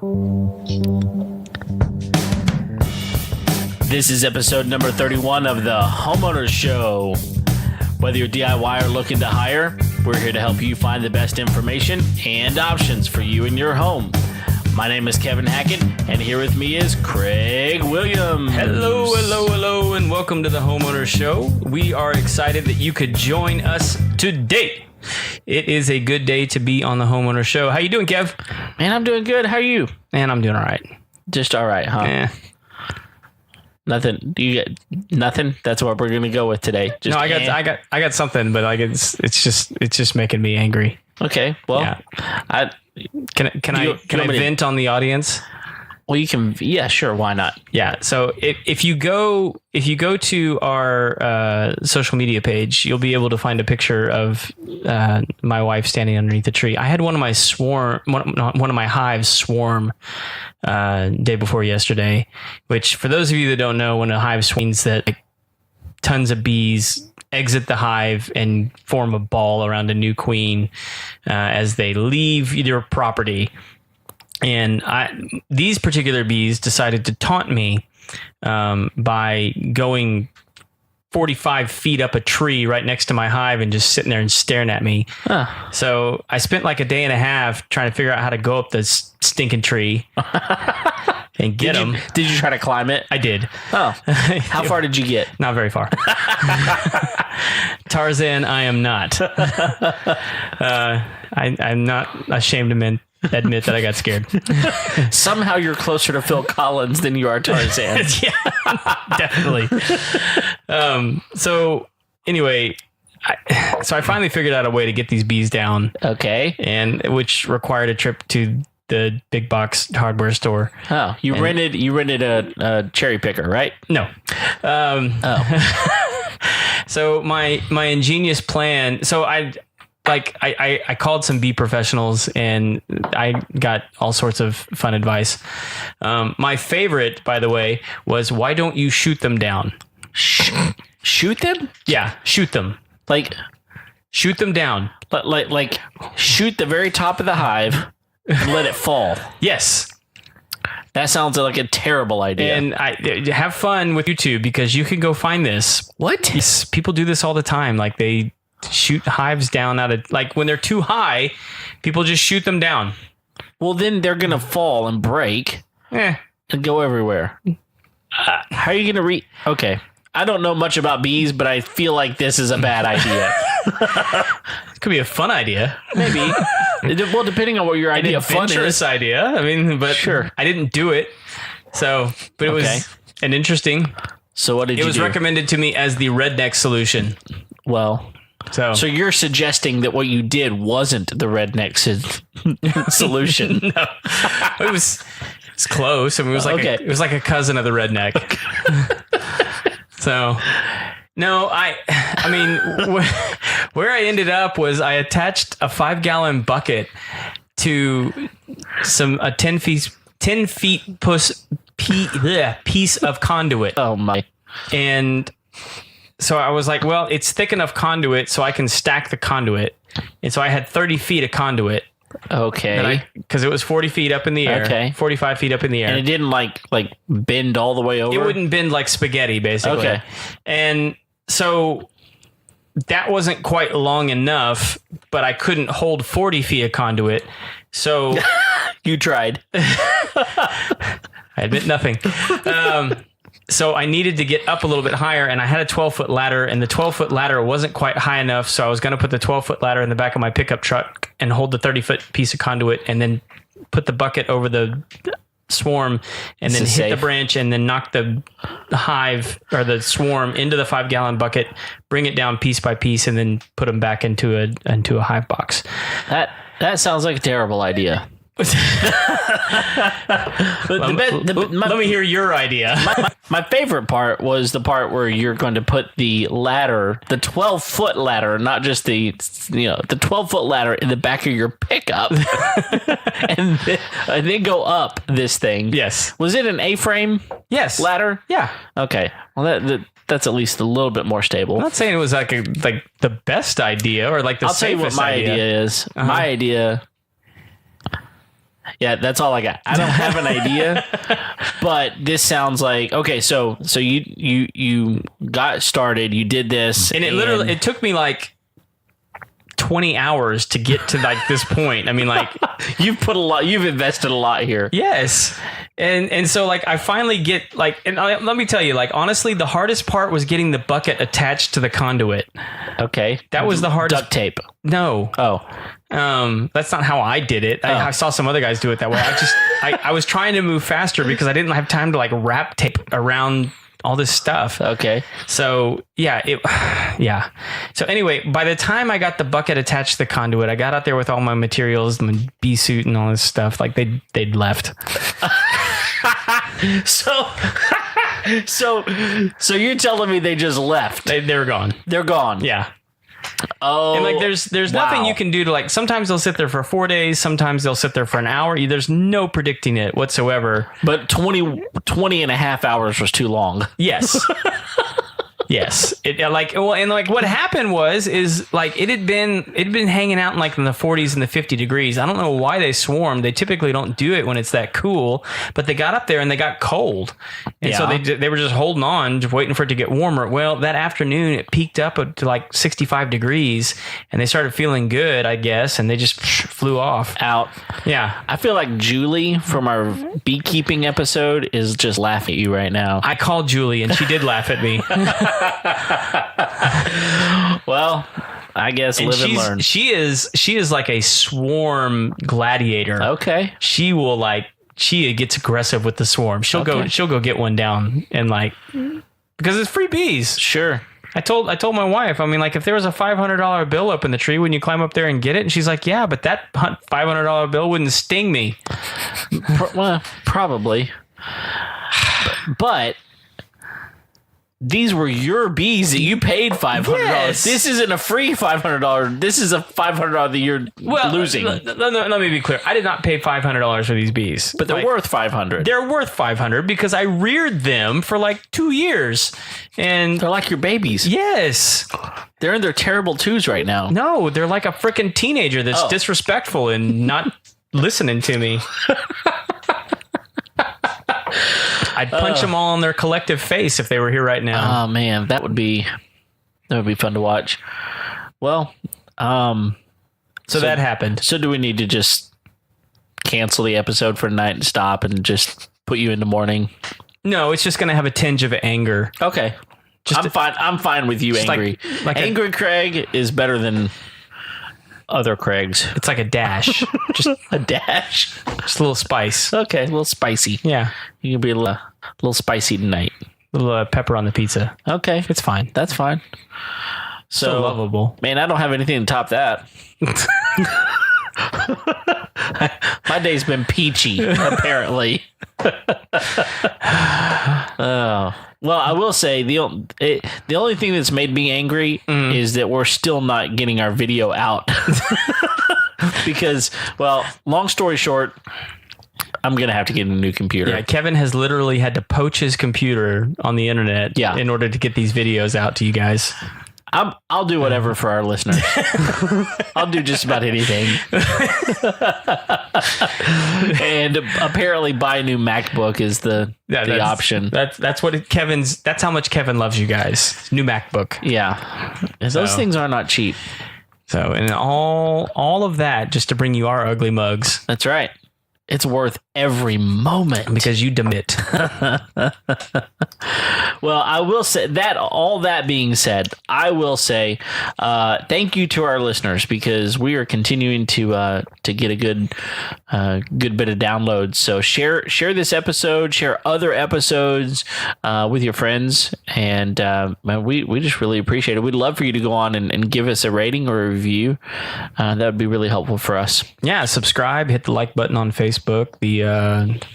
This is episode number 31 of the Homeowners Show. Whether you're DIY or looking to hire, we're here to help you find the best information and options for you and your home. My name is Kevin Hackett, and here with me is Craig Williams. Hello, and welcome to the Homeowners Show. We are excited that you could join us today. It is a good day to be on the Homeowners Show. How you doing, Kev? Man, I'm doing good. How are you? Man, I'm doing all right. Just all right, huh? Nothing. You get nothing. That's what we're gonna go with today. Just I got something, but it's just making me angry. Okay. Well, yeah. Can I vent on the audience? Well, you can. Yeah, sure. Why not? Yeah. So if you go to our social media page, you'll be able to find a picture of my wife standing underneath the tree. I had one of my hives swarm day before yesterday, which for those of you that don't know, when a hive swarms, that tons of bees exit the hive and form a ball around a new queen as they leave your property. And these particular bees decided to taunt me by going 45 feet up a tree right next to my hive and just sitting there and staring at me. Huh. So I spent like a day and a half trying to figure out how to go up this stinking tree and get them. Did you try to climb it? I did. Oh, how far did you get? Not very far. Tarzan, I am not. I'm not ashamed to admit that I got scared. Somehow you're closer to Phil Collins than you are Tarzan. Yeah, definitely. So anyway, I finally figured out a way to get these bees down. Okay. And which required a trip to the big box hardware store. Oh, you rented a cherry picker, right? No. So my ingenious plan. So I called some bee professionals and I got all sorts of fun advice. My favorite, by the way, was why don't you shoot them down? Shoot them? Yeah, shoot them. Like shoot them down. Like shoot the very top of the hive and let it fall. Yes. That sounds like a terrible idea. And have fun with YouTube because you can go find this. What? Yes, people do this all the time. Like they shoot hives down out of, like when they're too high, people just shoot them down. Well, then they're gonna fall and break and go everywhere. How are you gonna Okay, I don't know much about bees, but I feel like this is a bad idea. It could be a fun idea, maybe. Well, depending on what your idea of fun is. Idea. I mean, but sure, I didn't do it. So, but it was an interesting. So what did you do? It was recommended to me as the redneck solution. Well. So you're suggesting that what you did wasn't the redneck solution? No, it's close. I mean, it was like a cousin of the redneck. So, no, I mean, where I ended up was I attached a 5-gallon bucket to a 10 feet piece of conduit. Oh my! And so I was like, well, it's thick enough conduit so I can stack the conduit. And so I had 30 feet of conduit. Okay. Because it was 40 feet up in the air. Okay. 45 feet up in the air. And it didn't like bend all the way over? It wouldn't bend like spaghetti, basically. Okay. And so that wasn't quite long enough, but I couldn't hold 40 feet of conduit. So you tried. I admit nothing. So I needed to get up a little bit higher, and I had a 12-foot ladder, and the 12-foot ladder wasn't quite high enough, so I was going to put the 12-foot ladder in the back of my pickup truck and hold the 30-foot piece of conduit and then put the bucket over the swarm and then hit the branch and then knock the hive or the swarm into the 5-gallon bucket, bring it down piece by piece, and then put them back into a hive box. That sounds like a terrible idea. Let me hear your idea. My favorite part was the part where you're going to put the ladder, the 12-foot ladder, not just the 12-foot ladder in the back of your pickup, and then go up this thing. Yes. Was it an A-frame? Yes. Ladder? Yeah. Okay. Well, that's at least a little bit more stable. I'm not saying it was like the best idea or like the safest idea. I'll tell you what my idea is. Uh-huh. My idea Yeah, that's all I got. I don't have an idea, but this sounds like okay. So you got started. You did this, and it took me like 20 hours to get to like this point. I mean, like you've invested a lot here. Yes. And so like I finally get like, and let me tell you, like, honestly, the hardest part was getting the bucket attached to the conduit. Okay. That was the hardest. Duct tape. No. Oh. That's not how I did it. I saw some other guys do it that way. I was trying to move faster because I didn't have time to like wrap tape around all this stuff. Okay. So yeah. So anyway, by the time I got the bucket attached to the conduit, I got out there with all my materials, my bee suit and all this stuff. Like they'd left. So you're telling me they just left? They were gone. They're gone. Yeah. Oh, and like there's nothing you can do to like, sometimes they'll sit there for 4 days, sometimes they'll sit there for an hour. There's no predicting it whatsoever. But 20 and a half hours was too long. Yes. Yes. What happened is like it had been hanging out in like in the 40s and the 50 degrees. I don't know why they swarmed. They typically don't do it when it's that cool, but they got up there and they got cold. And so they were just holding on, just waiting for it to get warmer. Well, that afternoon it peaked up to like 65 degrees and they started feeling good, I guess, and they just flew off. Out. Yeah. I feel like Julie from our beekeeping episode is just laughing at you right now. I called Julie and she did laugh at me. Well, I guess live and learn. She is like a swarm gladiator. Okay. She gets aggressive with the swarm. She'll go get one down and like, because it's free bees. Sure. I told my wife, I mean, like, if there was a $500 bill up in the tree, wouldn't you climb up there and get it? And she's like, yeah, but that $500 bill wouldn't sting me. Well, probably. But these were your bees that you paid $500. Yes. This isn't a free $500. This is a $500 that you're losing. Let me be clear. I did not pay $500 for these bees. But they're worth $500. They're worth $500 because I reared them for like 2 years. And they're like your babies. Yes. They're in their terrible twos right now. No, they're like a freaking teenager that's disrespectful and not listening to me. I'd punch them all on their collective face if they were here right now. Oh man, that would be fun to watch. Well, so that happened. So do we need to just cancel the episode for tonight and stop and just put you into mourning? No, it's just going to have a tinge of anger. Okay. I'm fine with you angry. Like angry Craig is better than other Craigs. It's like a dash. Just a dash. Just a little spice. Okay, a little spicy. Yeah. You can be a little spicy tonight. A little pepper on the pizza. Okay. It's fine. That's fine. So lovable. Man, I don't have anything to top that. My day's been peachy, apparently. Oh. Well, I will say the only thing that's made me angry is that we're still not getting our video out. Because, well, long story short, I'm going to have to get a new computer. Yeah, Kevin has literally had to poach his computer on the internet in order to get these videos out to you guys. I'll do whatever for our listeners. I'll do just about anything. And apparently buy a new MacBook is the option. That's how much Kevin loves you guys. New MacBook. Yeah. Those things are not cheap. So, and all of that just to bring you our ugly mugs. That's right. It's worth every moment because you demit. Well, I will say that all that being said, I will say thank you to our listeners because we are continuing to get a good bit of downloads. So share this episode, share other episodes with your friends, and we just really appreciate it. We'd love for you to go on and give us a rating or a review. That would be really helpful for us. Yeah, subscribe, hit the like button on Facebook, the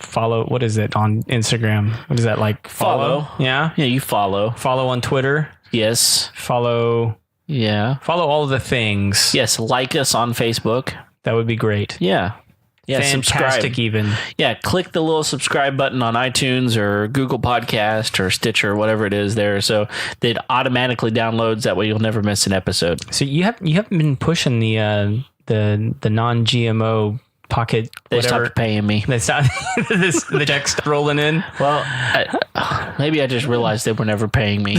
follow. What is it on Instagram? What is that like? Follow. Yeah, you follow. Follow on Twitter. Yes. Follow. Yeah. Follow all of the things. Yes. Like us on Facebook. That would be great. Yeah. Yeah. Fantastic. Subscribe. Even. Yeah. Click the little subscribe button on iTunes or Google Podcast or Stitcher or whatever it is there. So it automatically downloads. That way you'll never miss an episode. So you haven't been pushing the non-GMO pocket. They whatever. stopped paying me. They stopped. The check's rolling in. Well, maybe I just realized they were never paying me.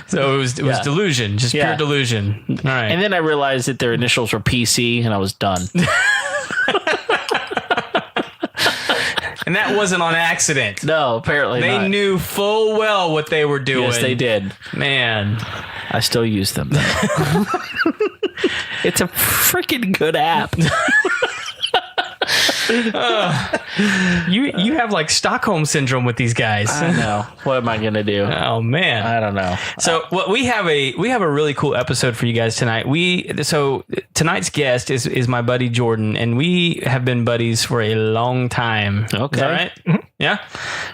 So it was delusion, just pure delusion. All right. And then I realized that their initials were PC, and I was done. And that wasn't on accident. No, apparently They not. knew full well what they were doing. Yes, they did. Man. I still use them, though. It's a freaking good app. You have like Stockholm syndrome with these guys. I know. What am I going to do? Oh man. I don't know. So we have a really cool episode for you guys tonight. So tonight's guest is my buddy Jordan, and we have been buddies for a long time. Okay. Is that right? Mm-hmm. Yeah.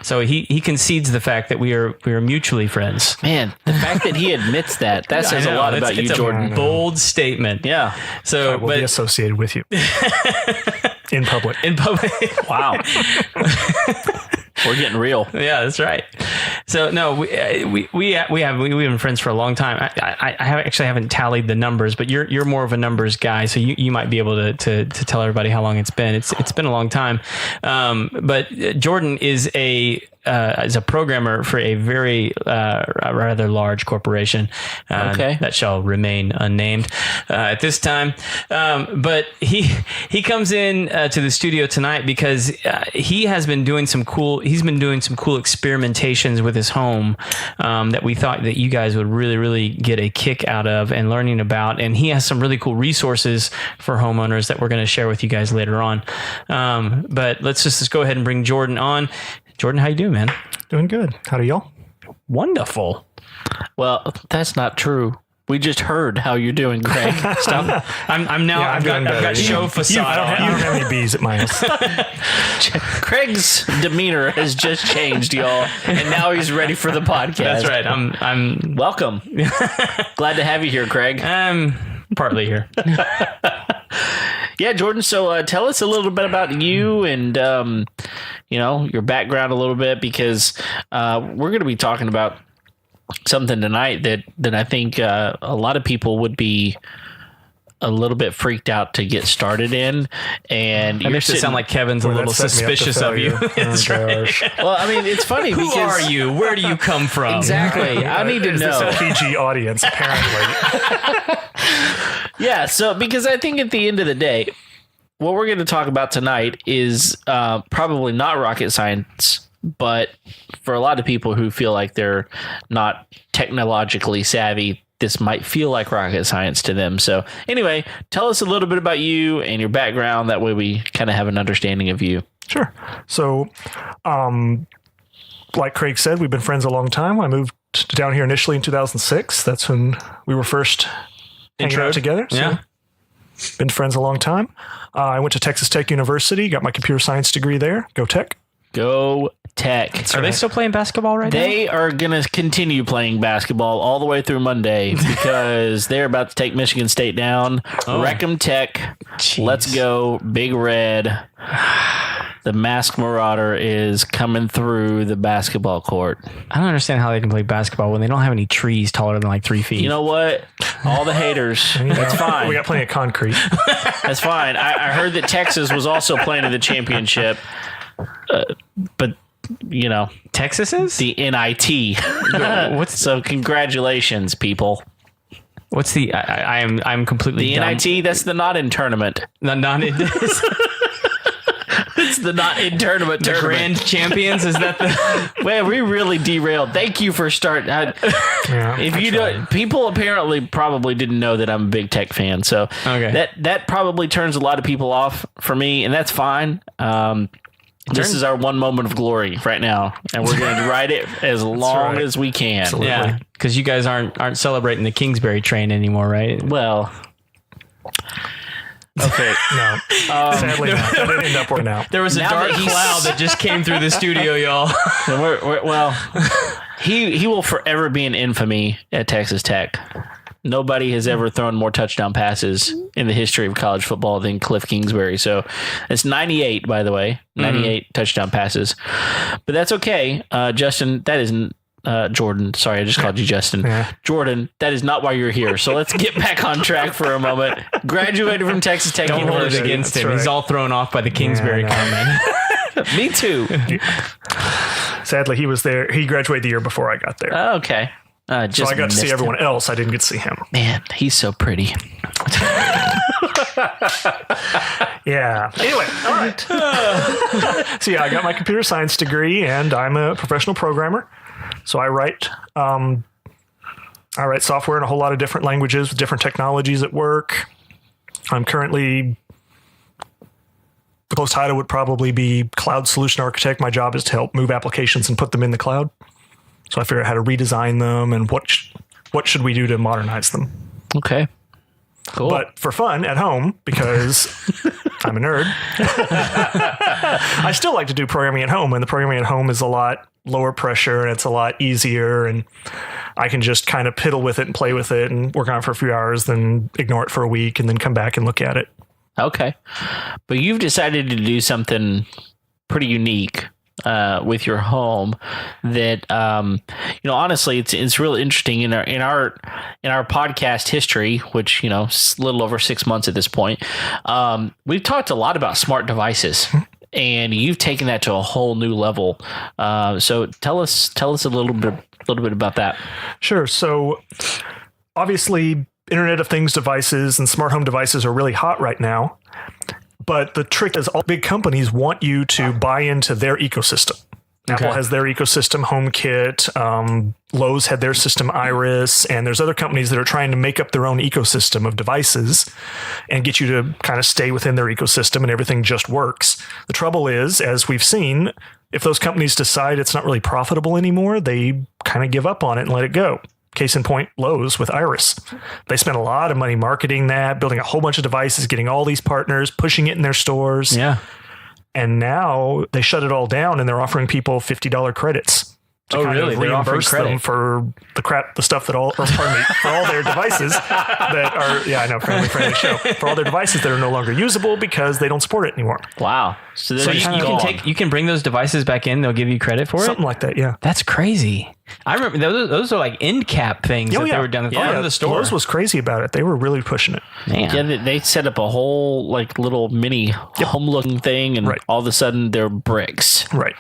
So he concedes the fact that we are mutually friends. Man, the fact that he admits that says a lot about you, it's Jordan. A bold statement. Yeah. So I will be associated with you in public. in public. Wow. We're getting real. Yeah, that's right. So no, we've been friends for a long time. I haven't tallied the numbers, but you're more of a numbers guy, so you might be able to tell everybody how long it's been. It's been a long time. But Jordan is a programmer for a very rather large corporation that shall remain unnamed at this time. But he comes in to the studio tonight because he's been doing some cool experimentations with his home that we thought that you guys would really get a kick out of and learning about. And he has some really cool resources for homeowners that we're going to share with you guys later on. But let's just go ahead and bring Jordan on. Jordan, how you doing, man? Doing good. How do y'all? Wonderful. Well, that's not true. We just heard how you're doing, Greg. Stop. I'm now. Yeah, I've got show facade. I don't have any bees at my house. Craig's demeanor has just changed, y'all, and now he's ready for the podcast. That's right. I'm Welcome. Glad to have you here, Craig. partly here. Yeah, Jordan. So tell us a little bit about you and your background a little bit, because we're going to be talking about something tonight that I think a lot of people would be a little bit freaked out to get started in, and It makes it sound like Kevin's a little suspicious of you. That's right. Well, I mean, it's funny. Who because are you? Where do you come from? Exactly. I need to Is this know. a PG audience, apparently? Yeah. So, because I think at the end of the day, what we're going to talk about tonight is probably not rocket science, but for a lot of people who feel like they're not technologically savvy, this might feel like rocket science to them. So anyway, tell us a little bit about you and your background. That way we kind of have an understanding of you. Sure. So, like Craig said, we've been friends a long time. I moved down here initially in 2006. That's when we were first hanging out together. So Yeah. been friends a long time. I went to Texas Tech University, got my computer science degree there. Go Tech. Go Tech. Are they still playing basketball right now? They are going to continue playing basketball all the way through Monday because they're about to take Michigan State down. Wreck 'em Tech. Jeez. Let's go. Big Red. The Masked Marauder is coming through the basketball court. I don't understand how they can play basketball when they don't have any trees taller than like 3 feet. You know what? All the haters. That's fine. We got plenty of concrete. That's fine. I heard that Texas was also playing in the championship. But, Texas is? the NIT. So congratulations, people. What's the? I'm completely The dumb. NIT, that's the not in tournament. It's the not in tournament. The grand champions, is that the? Well, we really derailed. Thank you for starting. If you don't, people apparently probably didn't know that I'm a big Tech fan. So Okay. that probably turns a lot of people off for me, and that's fine. This is our one moment of glory right now, and we're going to ride it as long right. as we can. Absolutely. Yeah, because you guys aren't celebrating the Kingsbury train anymore, right? Well, okay. No. Sadly, not. That didn't end up working out. There was a Now dark that he's- cloud that just came through the studio, y'all. Well, he will forever be in infamy at Texas Tech. Nobody has ever thrown more touchdown passes in the history of college football than Cliff Kingsbury. So it's 98, by the way, 98 touchdown passes. But that's okay, Justin. That is Jordan. Sorry, I just called you Justin. Yeah. Jordan, that is not why you're here. So let's get back on track for a moment. Graduated from Texas Tech Don't hold it University. against him. That's He's right. all thrown off by the Kingsbury comment. Me too. Sadly, he was there. He graduated the year before I got there. Oh, okay. So I got to see missed everyone him. else. I didn't get to see him. Man, he's so pretty. Yeah. Anyway, all right. So yeah, I got my computer science degree, and I'm a professional programmer. So I write software in a whole lot of different languages with different technologies at work. I'm currently, the close title would probably be cloud solution architect. My job is to help move applications and put them in the cloud. So I figure out how to redesign them and what should we do to modernize them. Okay. Cool. But for fun at home, because I'm a nerd, I still like to do programming at home. And the programming at home is a lot lower pressure and it's a lot easier. And I can just kind of piddle with it and play with it and work on it for a few hours, then ignore it for a week and then come back and look at it. Okay. But you've decided to do something pretty unique with your home that honestly it's really interesting in our podcast history, which is a little over 6 months at this point. We've talked a lot about smart devices, and you've taken that to a whole new level. So tell us a little bit about that. Sure. So obviously Internet of Things devices and smart home devices are really hot right now. But the trick is all big companies want you to buy into their ecosystem. Okay. Apple has their ecosystem, HomeKit. Lowe's had their system, Iris. And there's other companies that are trying to make up their own ecosystem of devices and get you to kind of stay within their ecosystem and everything just works. The trouble is, as we've seen, if those companies decide it's not really profitable anymore, they kind of give up on it and let it go. Case in point, Lowe's with Iris. They spent a lot of money marketing that, building a whole bunch of devices, getting all these partners, pushing it in their stores. Yeah. And now they shut it all down and they're offering people $50 credits to kind of They're offering reimburse them credit for the stuff that for all their devices that are, family-friendly show, for all their devices that are no longer usable because they don't support it anymore. Wow. So you can bring those devices back in. They'll give you credit for Something like that, yeah. That's crazy. I remember those are like end cap things that they were down the front of the store. Lowe's was crazy about it. They were really pushing it. Man. Yeah, they set up a whole little mini home-looking thing, and all of a sudden they're bricks. Right.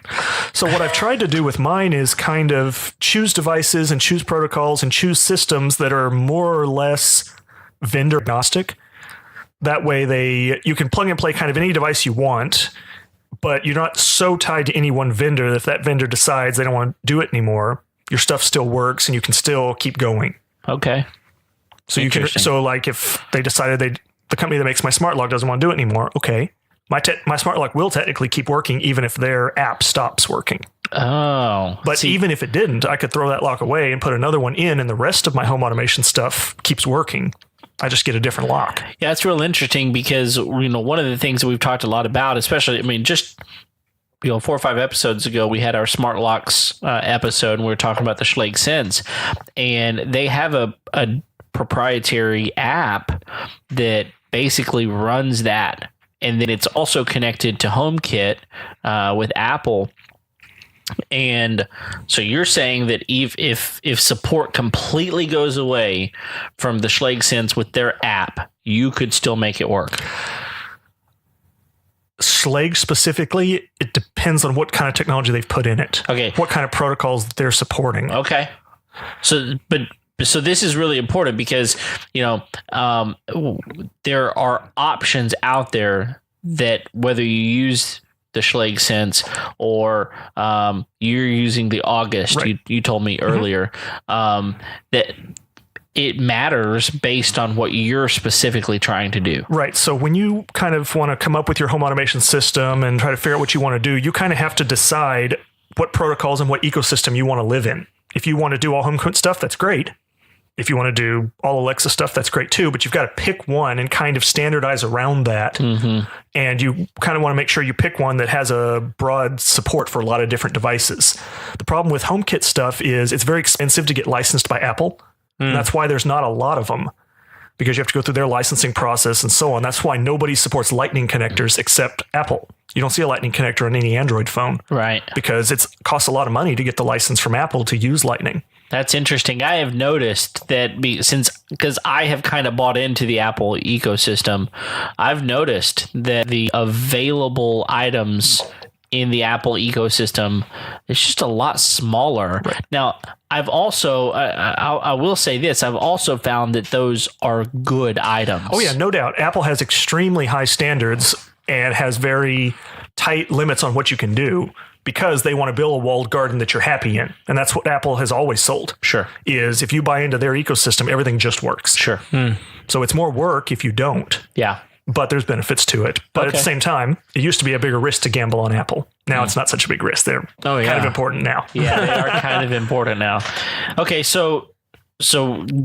So what I've tried to do with mine is kind of choose devices and choose protocols and choose systems that are more or less vendor agnostic. That way you can plug and play kind of any device you want, but you're not so tied to any one vendor that if that vendor decides they don't want to do it anymore, your stuff still works and you can still keep going. Okay. So if they decided the company that makes my smart lock doesn't want to do it anymore, okay, my smart lock will technically keep working even if their app stops working. Oh. But even if it didn't, I could throw that lock away and put another one in, and the rest of my home automation stuff keeps working. I just get a different lock. Yeah, that's real interesting because one of the things that we've talked a lot about, especially, just 4 or 5 episodes ago, we had our smart locks episode, and we were talking about the Schlage Sense, and they have a proprietary app that basically runs that, and then it's also connected to HomeKit with Apple. And so you're saying that if support completely goes away from the Schlage Sense with their app, you could still make it work? Schlage specifically, it depends on what kind of technology they've put in it. Okay. What kind of protocols they're supporting. Okay. So this is really important because, there are options out there that whether you use the Schlage Sense or you're using the August, right. you told me earlier, that it matters based on what you're specifically trying to do. Right. So when you kind of want to come up with your home automation system and try to figure out what you want to do, you kind of have to decide what protocols and what ecosystem you want to live in. If you want to do all HomeKit stuff, that's great. If you want to do all Alexa stuff, that's great too, but you've got to pick one and kind of standardize around that. Mm-hmm. And you kind of want to make sure you pick one that has a broad support for a lot of different devices. The problem with HomeKit stuff is it's very expensive to get licensed by Apple. And that's why there's not a lot of them, because you have to go through their licensing process and so on. That's why nobody supports Lightning connectors except Apple. You don't see a Lightning connector on any Android phone. Right. Because it costs a lot of money to get the license from Apple to use Lightning. That's interesting. I have noticed that because I have kind of bought into the Apple ecosystem, I've noticed that the available items in the Apple ecosystem is just a lot smaller. Right. Now, I've also, I will say this, I've also found that those are good items. Oh yeah, no doubt. Apple has extremely high standards and has very tight limits on what you can do, because they want to build a walled garden that you're happy in. And that's what Apple has always sold. Sure. Is if you buy into their ecosystem, everything just works. Sure. So it's more work if you don't. Yeah. But there's benefits to it. But at the same time, it used to be a bigger risk to gamble on Apple. Now it's not such a big risk. They're kind of important now. Yeah, they are kind of important now. Okay, so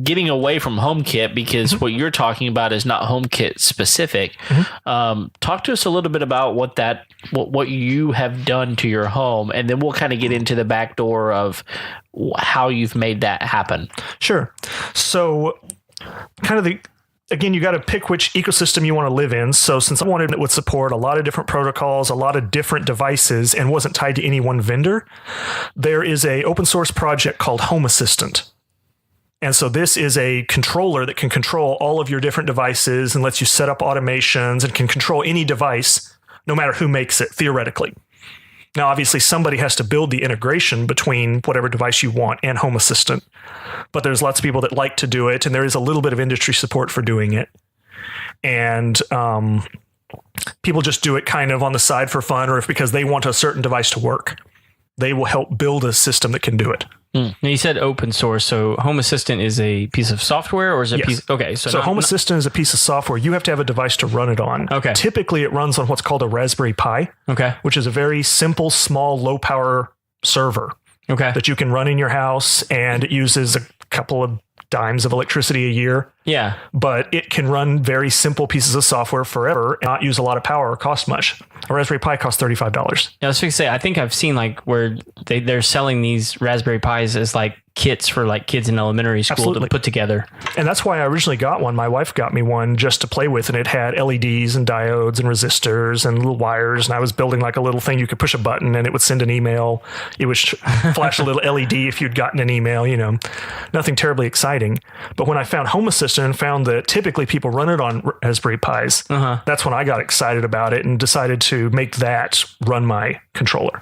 getting away from HomeKit, because what you're talking about is not HomeKit specific. Talk to us a little bit about what you have done to your home, and then we'll kind of get into the back door of how you've made that happen. Sure. So again, you got to pick which ecosystem you want to live in. So since I wanted it would support a lot of different protocols, a lot of different devices, and wasn't tied to any one vendor, there is a open source project called Home Assistant. And so this is a controller that can control all of your different devices and lets you set up automations and can control any device, no matter who makes it, theoretically. Now, obviously, somebody has to build the integration between whatever device you want and Home Assistant. But there's lots of people that like to do it, and there is a little bit of industry support for doing it. And people just do it kind of on the side for fun, or if because they want a certain device to work. They will help build a system that can do it. Now you said open source, so Home Assistant is a piece of software, or is it a piece? Okay, so Home Assistant is a piece of software. You have to have a device to run it on. Okay. Typically, it runs on what's called a Raspberry Pi. Okay. Which is a very simple, small, low power server. Okay. That you can run in your house, and it uses a couple of dimes of electricity a year. Yeah. But it can run very simple pieces of software forever and not use a lot of power or cost much. A Raspberry Pi costs $35. Yeah, I was going to say, I think I've seen like where they're selling these Raspberry Pis as like kits for like kids in elementary school to put together. And that's why I originally got one. My wife got me one just to play with, and it had LEDs and diodes and resistors and little wires. And I was building like a little thing. You could push a button and it would send an email. It would flash a little LED if you'd gotten an email, nothing terribly exciting. But when I found Home Assistant and found that typically people run it on Raspberry Pis, that's when I got excited about it and decided to make that run my controller.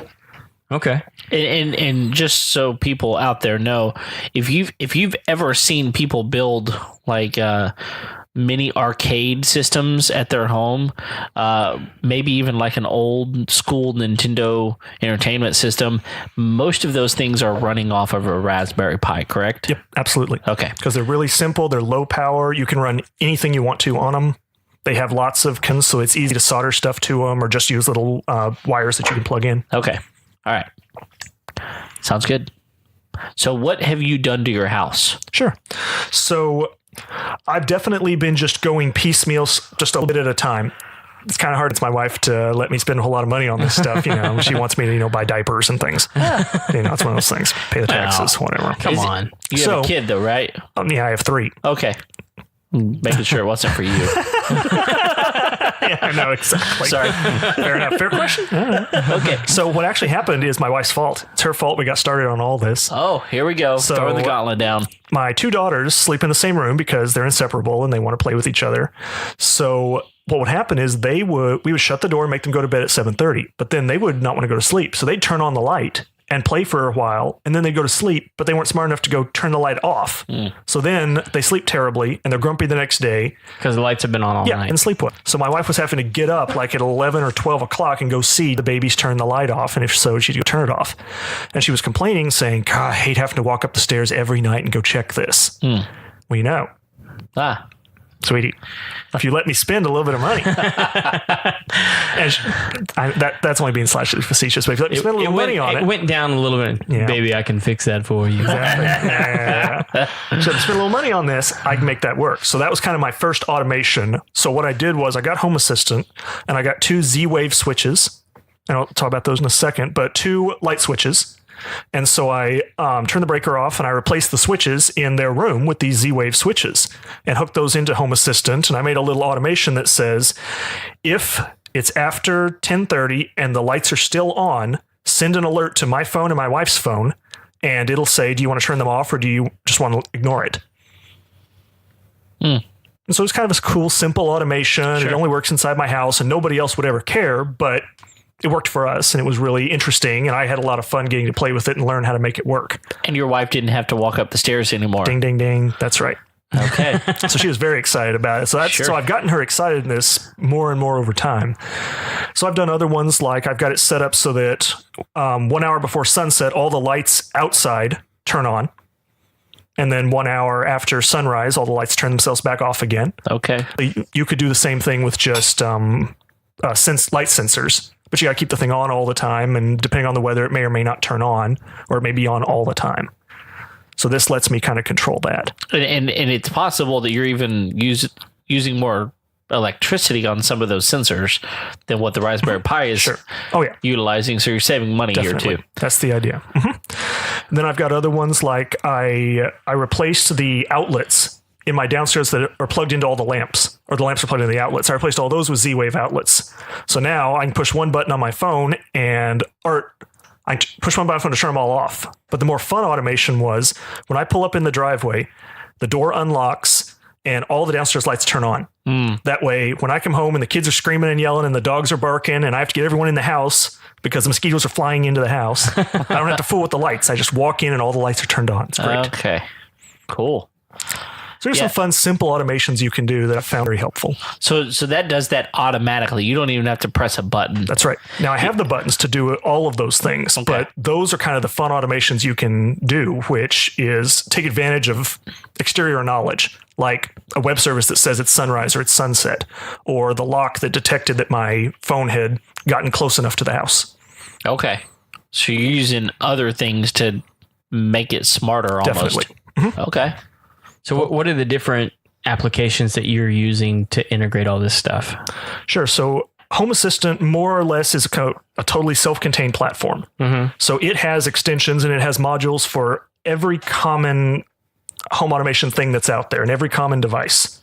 Okay. And just so people out there know, if you've ever seen people build like mini arcade systems at their home, maybe even like an old school Nintendo Entertainment System, most of those things are running off of a Raspberry Pi, correct? Yep, absolutely. Okay. Because they're really simple, they're low power, you can run anything you want to on them. They have lots of so it's easy to solder stuff to them or just use little wires that you can plug in. Okay. All right. Sounds good. So what have you done to your house? Sure. So I've definitely been just going piecemeal, just a little bit at a time. It's kind of hard. It's my wife to let me spend a whole lot of money on this stuff. She wants me to, buy diapers and things. It's one of those things. Pay the taxes, whatever. Come on. You have a kid though, right? Yeah, I have 3. Okay. Making sure it wasn't for you. Yeah, I know, exactly. Sorry. Fair enough. Fair question. Okay. So what actually happened is my wife's fault. It's her fault we got started on all this. Oh, here we go. So, throwing the gauntlet down. My 2 daughters sleep in the same room because they're inseparable and they want to play with each other. So what would happen is we would shut the door and make them go to bed at 7:30, but then they would not want to go to sleep. So they'd turn on the light and play for a while, and then they go to sleep, but they weren't smart enough to go turn the light off. So then they sleep terribly, and they're grumpy the next day. Because the lights have been on all night. Yeah, and sleep well. So my wife was having to get up like at 11 or 12 o'clock and go see the babies turn the light off, and if so, she'd go turn it off. And she was complaining, saying, God, I hate having to walk up the stairs every night and go check this. Well, sweetie, if you let me spend a little bit of money, and that's only being slightly facetious, but if you let me spend a little money on it. It went down a little bit. Yeah. Baby, I can fix that for you. Exactly. So if I spend a little money on this, I can make that work. So that was kind of my first automation. So what I did was I got Home Assistant and I got 2 Z-Wave switches. And I'll talk about those in a second, but 2 light switches. And so I turned the breaker off and I replaced the switches in their room with these Z-Wave switches and hooked those into Home Assistant. And I made a little automation that says, if it's after 10:30 and the lights are still on, send an alert to my phone and my wife's phone, and it'll say, do you want to turn them off or do you just want to ignore it? And so it's kind of a cool, simple automation. Sure. It only works inside my house and nobody else would ever care, but it worked for us and it was really interesting. And I had a lot of fun getting to play with it and learn how to make it work. And your wife didn't have to walk up the stairs anymore. Ding, ding, ding. That's right. Okay. So she was very excited about it. So I've gotten her excited in this more and more over time. So I've done other ones, like I've got it set up so that 1 hour before sunset, all the lights outside turn on. And then 1 hour after sunrise, all the lights turn themselves back off again. Okay. You could do the same thing with just light sensors, but you got to keep the thing on all the time. And depending on the weather, it may or may not turn on, or it may be on all the time. So this lets me kind of control that. And it's possible that you're even using more electricity on some of those sensors than what the Raspberry Pi is utilizing. So you're saving money here too. That's the idea. Mm-hmm. Then I've got other ones like I replaced the outlets in my downstairs that are plugged into all the lamps, or the lamps are plugged into the outlets. I replaced all those with Z-Wave outlets. So now I can push one button on my phone I push one button to turn them all off. But the more fun automation was when I pull up in the driveway, the door unlocks and all the downstairs lights turn on. That way, when I come home and the kids are screaming and yelling and the dogs are barking and I have to get everyone in the house because the mosquitoes are flying into the house, I don't have to fool with the lights. I just walk in and all the lights are turned on. It's great. Okay, cool. So there's some fun, simple automations you can do that I found very helpful. So that does that automatically. You don't even have to press a button. That's right. Now I have the buttons to do all of those things, but those are kind of the fun automations you can do, which is take advantage of exterior knowledge, like a web service that says it's sunrise or it's sunset, or the lock that detected that my phone had gotten close enough to the house. Okay. So you're using other things to make it smarter almost. Definitely. Mm-hmm. Okay. So what are the different applications that you're using to integrate all this stuff? Sure. So Home Assistant more or less is a totally self-contained platform. Mm-hmm. So it has extensions and it has modules for every common home automation thing that's out there and every common device.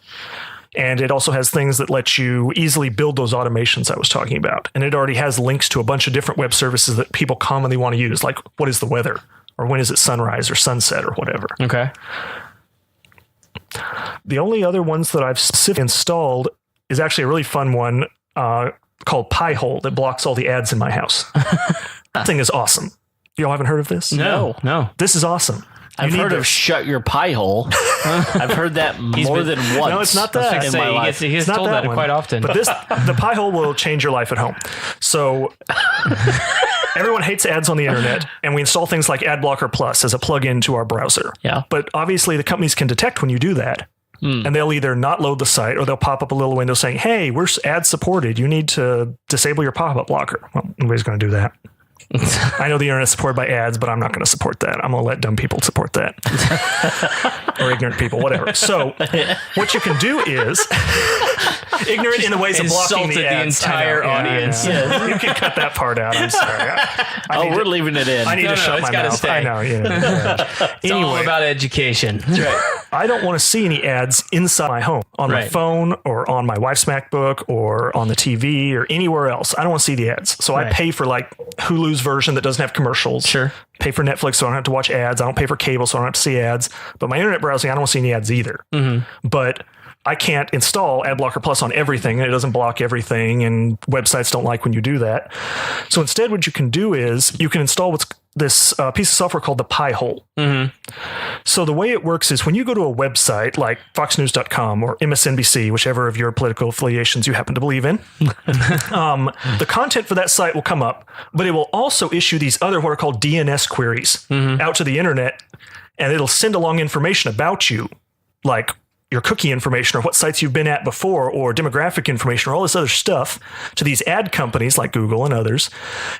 And it also has things that let you easily build those automations I was talking about. And it already has links to a bunch of different web services that people commonly want to use, like what is the weather, or when is it sunrise or sunset or whatever. Okay. The only other ones that I've specifically installed is actually a really fun one called Pi-hole that blocks all the ads in my house. That thing is awesome. Y'all haven't heard of this? No. This is awesome. I've heard of shut your pie hole. I've heard that more than once. No, it's not that. In my life. He's told that quite often. But the Pi-hole will change your life at home. So everyone hates ads on the internet, and we install things like AdBlocker Plus as a plugin to our browser. Yeah. But obviously the companies can detect when you do that. And they'll either not load the site or they'll pop up a little window saying, hey, we're ad supported. You need to disable your pop-up blocker. Well, nobody's going to do that. I know the internet's supported by ads, but I'm not going to support that. I'm going to let dumb people support that. Or ignorant people, whatever. So what you can do is ignorant in the ways of blocking the ads. The entire audience. Yeah. You can cut that part out. I'm sorry. We're leaving it in. I need to shut my mouth. Stay. I know. Yeah. It's all about education. That's right. I don't want to see any ads inside my home, on my phone or on my wife's MacBook or on the TV or anywhere else. I don't want to see the ads. So I pay for like Hulu's version that doesn't have commercials. Sure. Pay for Netflix so I don't have to watch ads. I don't pay for cable so I don't have to see ads. But my internet browsing, I don't want to see any ads either. Mm-hmm. But I can't install AdBlocker Plus on everything, and it doesn't block everything, and websites don't like when you do that. So instead, what you can do is you can install this piece of software called the Pi-hole. Mm-hmm. So the way it works is when you go to a website like foxnews.com or MSNBC, whichever of your political affiliations you happen to believe in, the content for that site will come up, but it will also issue these other what are called DNS queries out to the internet, and it'll send along information about you, like your cookie information or what sites you've been at before or demographic information or all this other stuff to these ad companies like Google and others.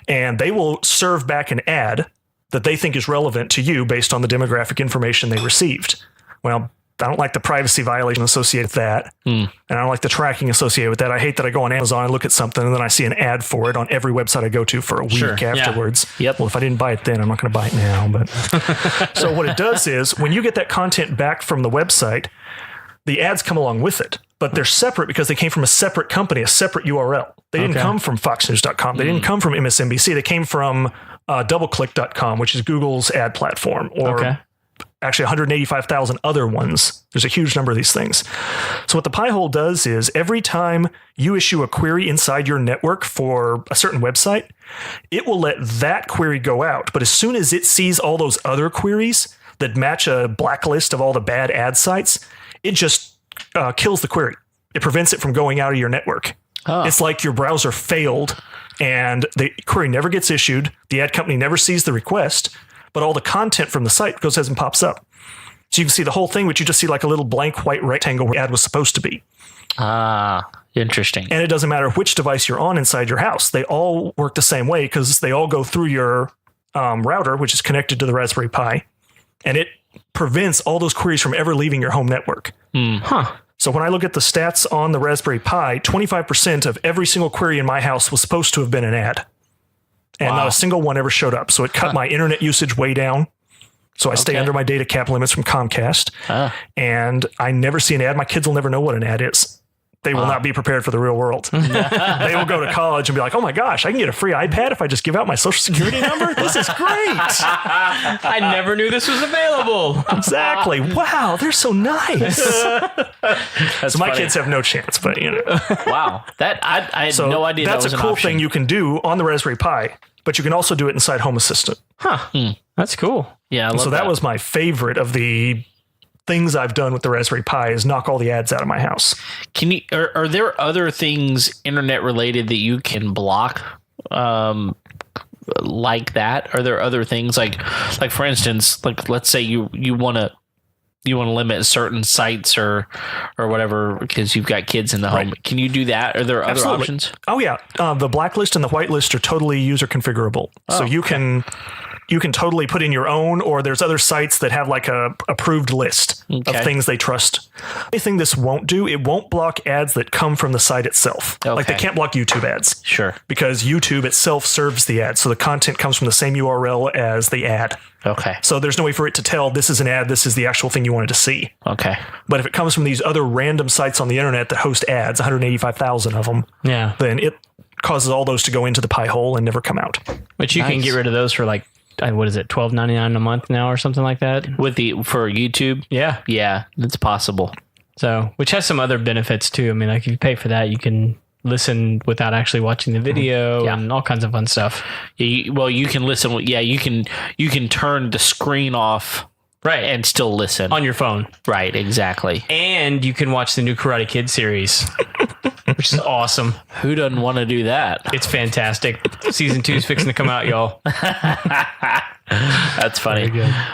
And they will serve back an ad that they think is relevant to you based on the demographic information they received. Well, I don't like the privacy violation associated with that. And I don't like the tracking associated with that. I hate that I go on Amazon and look at something and then I see an ad for it on every website I go to for a week afterwards. Yeah. Yep. Well, if I didn't buy it then, I'm not going to buy it now. But so what it does is when you get that content back from the website, the ads come along with it. but they're separate because they came from a separate company, a separate URL. They didn't come from foxnews.com. They didn't come from MSNBC. They came from doubleclick.com, which is Google's ad platform, or actually 185,000 other ones. There's a huge number of these things. So what the Pi-hole does is every time you issue a query inside your network for a certain website, it will let that query go out. But as soon as it sees all those other queries that match a blacklist of all the bad ad sites, it just kills the query. It prevents it from going out of your network. It's like your browser failed and the query never gets issued. The ad company never sees the request, but all the content from the site goes ahead and pops up. So you can see the whole thing, but you just see like a little blank white rectangle where the ad was supposed to be. Interesting. And it doesn't matter which device you're on inside your house. They all work the same way because they all go through your router, which is connected to the Raspberry Pi. And it prevents all those queries from ever leaving your home network. So when I look at the stats on the Raspberry Pi, 25% of every single query in my house was supposed to have been an ad. And not a single one ever showed up. So it cut my internet usage way down. So I stay under my data cap limits from Comcast. And I never see an ad. My kids will never know what an ad is. They will not be prepared for the real world. They will go to college and be like, oh my gosh, I can get a free iPad if I just give out my social security number? This is great. I never knew this was available. Exactly. Wow, they're so nice. So my kids have no chance, but you know. Wow. That I had no idea that was that's a an cool option. thing you can do on the Raspberry Pi, but you can also do it inside Home Assistant. That's cool. Yeah, I love So that was my favorite of the things I've done with the Raspberry Pi is knock all the ads out of my house. Can you? Are there other things internet related that you can block, like that? Are there other things like for instance, like let's say you want to limit certain sites or whatever because you've got kids in the home. Can you do that? Are there other options? Oh yeah, the blacklist and the whitelist are totally user configurable. So you can totally put in your own, or there's other sites that have like a approved list of things they trust. Anything this won't do, it won't block ads that come from the site itself. Like they can't block YouTube ads. Sure. Because YouTube itself serves the ad. So the content comes from the same URL as the ad. Okay. So there's no way for it to tell this is an ad, this is the actual thing you wanted to see. Okay. But if it comes from these other random sites on the internet that host ads, 185,000 of them, then it causes all those to go into the Pi-hole and never come out. But you can get rid of those for like, what is it, $12.99 a month now or something like that? For YouTube? Yeah, that's possible. So, which has some other benefits too. I mean, like if you pay for that, you can listen without actually watching the video and all kinds of fun stuff. You can listen. Yeah, you can turn the screen off. Right. And still listen. On your phone. Right, exactly. And you can watch the new Karate Kid series, which is awesome. Who doesn't want to do that? It's fantastic. Season 2 is fixing to come out, y'all. That's funny.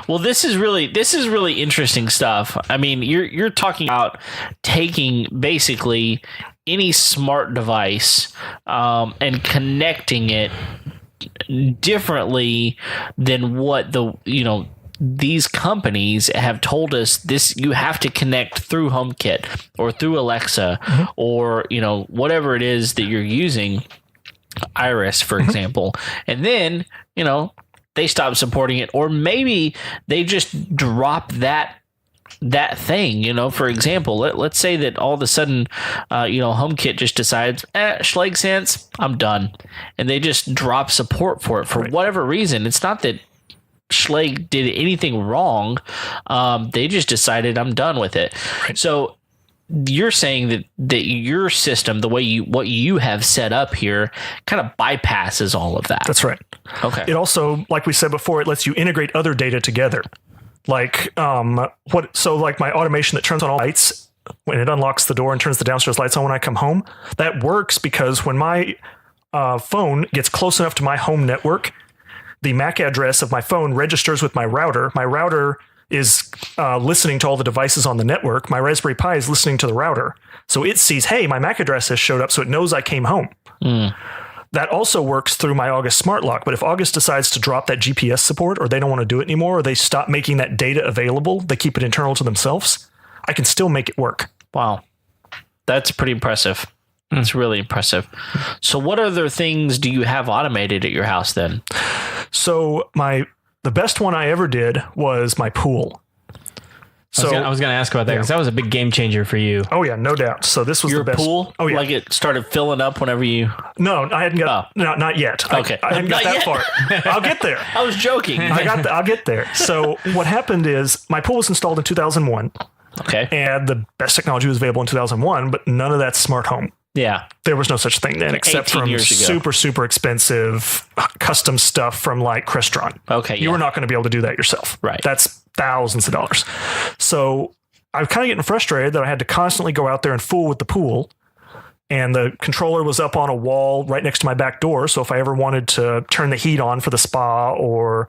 Well, this is really interesting stuff. I mean, you're talking about taking basically any smart device and connecting it differently than what these companies have told us. This you have to connect through HomeKit or through Alexa or whatever it is that you're using, Iris for example, and then they stop supporting it, or maybe they just drop that thing. For example, let's say that all of a sudden HomeKit just decides Schleg Sense, I'm done, and they just drop support for it for whatever reason. It's not that Schleg did anything wrong. They just decided I'm done with it. Right. So you're saying that your system, the way what you have set up here, kind of bypasses all of that. That's right. Okay. It also, like we said before, it lets you integrate other data together. Like like my automation that turns on all lights when it unlocks the door and turns the downstairs lights on when I come home, that works because when my phone gets close enough to my home network, the MAC address of my phone registers with my router. My router is listening to all the devices on the network. My Raspberry Pi is listening to the router. So it sees, hey, my MAC address has showed up, so it knows I came home. That also works through my August smart lock. But if August decides to drop that GPS support, or they don't want to do it anymore, or they stop making that data available, they keep it internal to themselves, I can still make it work. Wow. That's pretty impressive. That's really impressive. So what other things do you have automated at your house then? So the best one I ever did was my pool. So I was going to ask about that because that was a big game changer for you. Oh yeah, no doubt. So this was Your the best. pool? Oh yeah. Like it started filling up whenever you... No, I hadn't got. No, not yet. Okay. I hadn't got Not that far. I'll get there. I was joking. I'll get there. So what happened is my pool was installed in 2001, Okay. and the best technology was available in 2001, but none of that smart home. Yeah. There was no such thing then, except 18 from years ago. super expensive custom stuff from like Kristal. Okay. You were not going to be able to do that yourself. Right. That's thousands of dollars. So I was kind of getting frustrated that I had to constantly go out there and fool with the pool. And the controller was up on a wall right next to my back door. So if I ever wanted to turn the heat on for the spa or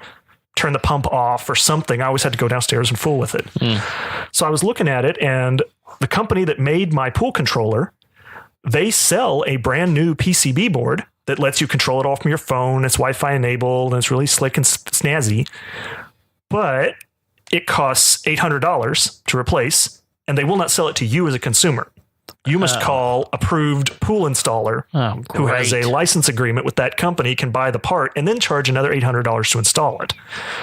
turn the pump off or something, I always had to go downstairs and fool with it. So I was looking at it, and the company that made my pool controller, they sell a brand new PCB board that lets you control it all from your phone. It's Wi-Fi enabled, and it's really slick and snazzy. But it costs $800 to replace, and they will not sell it to you as a consumer. You must call approved pool installer who has a license agreement with that company, can buy the part, and then charge another $800 to install it.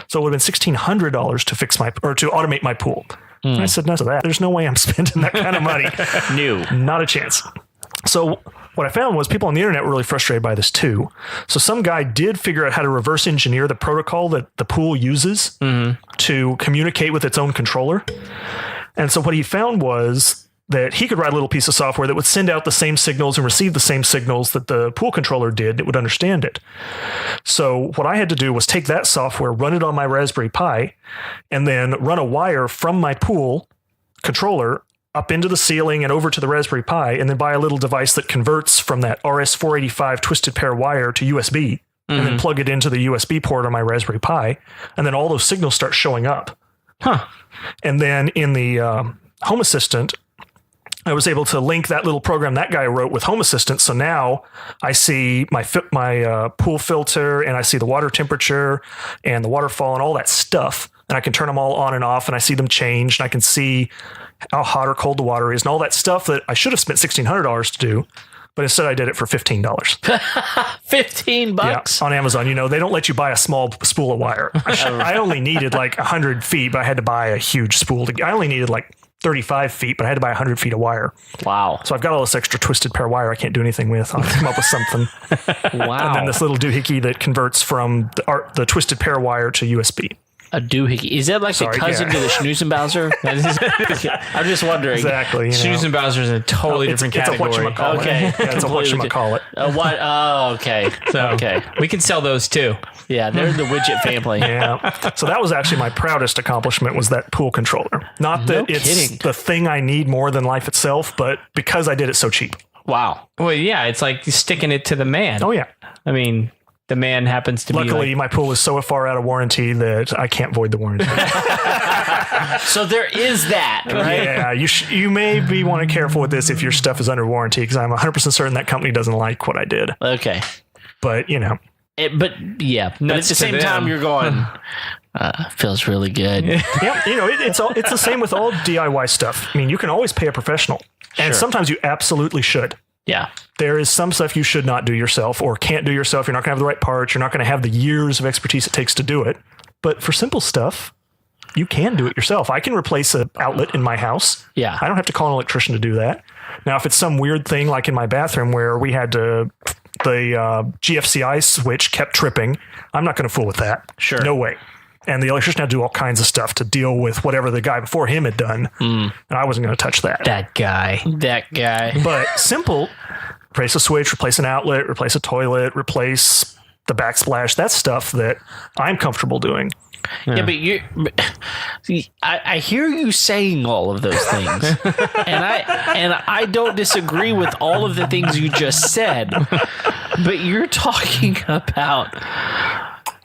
So it would have been $1,600 to fix to automate my pool. And I said no to that. There's no way I'm spending that kind of money. Not a chance. So what I found was people on the internet were really frustrated by this too. So some guy did figure out how to reverse engineer the protocol that the pool uses to communicate with its own controller. And so what he found was that he could write a little piece of software that would send out the same signals and receive the same signals that the pool controller did. It would understand it. So what I had to do was take that software, run it on my Raspberry Pi, and then run a wire from my pool controller up into the ceiling and over to the Raspberry Pi, and then buy a little device that converts from that RS-485 twisted pair wire to USB, and then plug it into the USB port on my Raspberry Pi, and then all those signals start showing up. And then in the Home Assistant, I was able to link that little program that guy wrote with Home Assistant. So now I see my pool filter, and I see the water temperature and the waterfall and all that stuff. And I can turn them all on and off, and I see them change, and I can see how hot or cold the water is and all that stuff that I should have spent $1,600 to do. But instead I did it for $15. $15? Yeah, on Amazon. You know, they don't let you buy a small spool of wire. I only needed like 100 feet, but I had to buy a huge spool. I only needed like 35 feet, but I had to buy 100 feet of wire. Wow. So I've got all this extra twisted pair wire I can't do anything with. I'll come up with something. Wow. And then this little doohickey that converts from the twisted pair wire to USB. A doohickey. Is that like the cousin to the Schnoozenbowser? I'm just wondering. Exactly. Schnoozenbowser is a totally different category. It's a whatchamacallit. Okay. Yeah, it's a whatchamacallit. What? Oh, okay. So we can sell those too. Yeah, they're the widget family. Yeah. So that was actually my proudest accomplishment, was that pool controller. Not that it's the thing I need more than life itself, but because I did it so cheap. Wow. Well, yeah, it's like sticking it to the man. Oh, yeah. I mean, the man happens to Luckily, my pool is so far out of warranty that I can't void the warranty. So there is that, right? Yeah, you may be want to be careful with this if your stuff is under warranty, because I'm 100% certain that company doesn't like what I did. Okay. But, you know. But at the same time, you're going, feels really good. Yeah, you know, it's the same with all DIY stuff. I mean, you can always pay a professional. And sometimes you absolutely should. Yeah. There is some stuff you should not do yourself or can't do yourself. You're not going to have the right parts. You're not going to have the years of expertise it takes to do it. But for simple stuff, you can do it yourself. I can replace an outlet in my house. Yeah. I don't have to call an electrician to do that. Now, if it's some weird thing like in my bathroom where we had the GFCI switch kept tripping, I'm not going to fool with that. Sure. No way. And the electrician had to do all kinds of stuff to deal with whatever the guy before him had done. And I wasn't going to touch that. That guy. But simple, replace a switch, replace an outlet, replace a toilet, replace the backsplash. That's stuff that I'm comfortable doing. Yeah, but I hear you saying all of those things, and I don't disagree with all of the things you just said, but you're talking about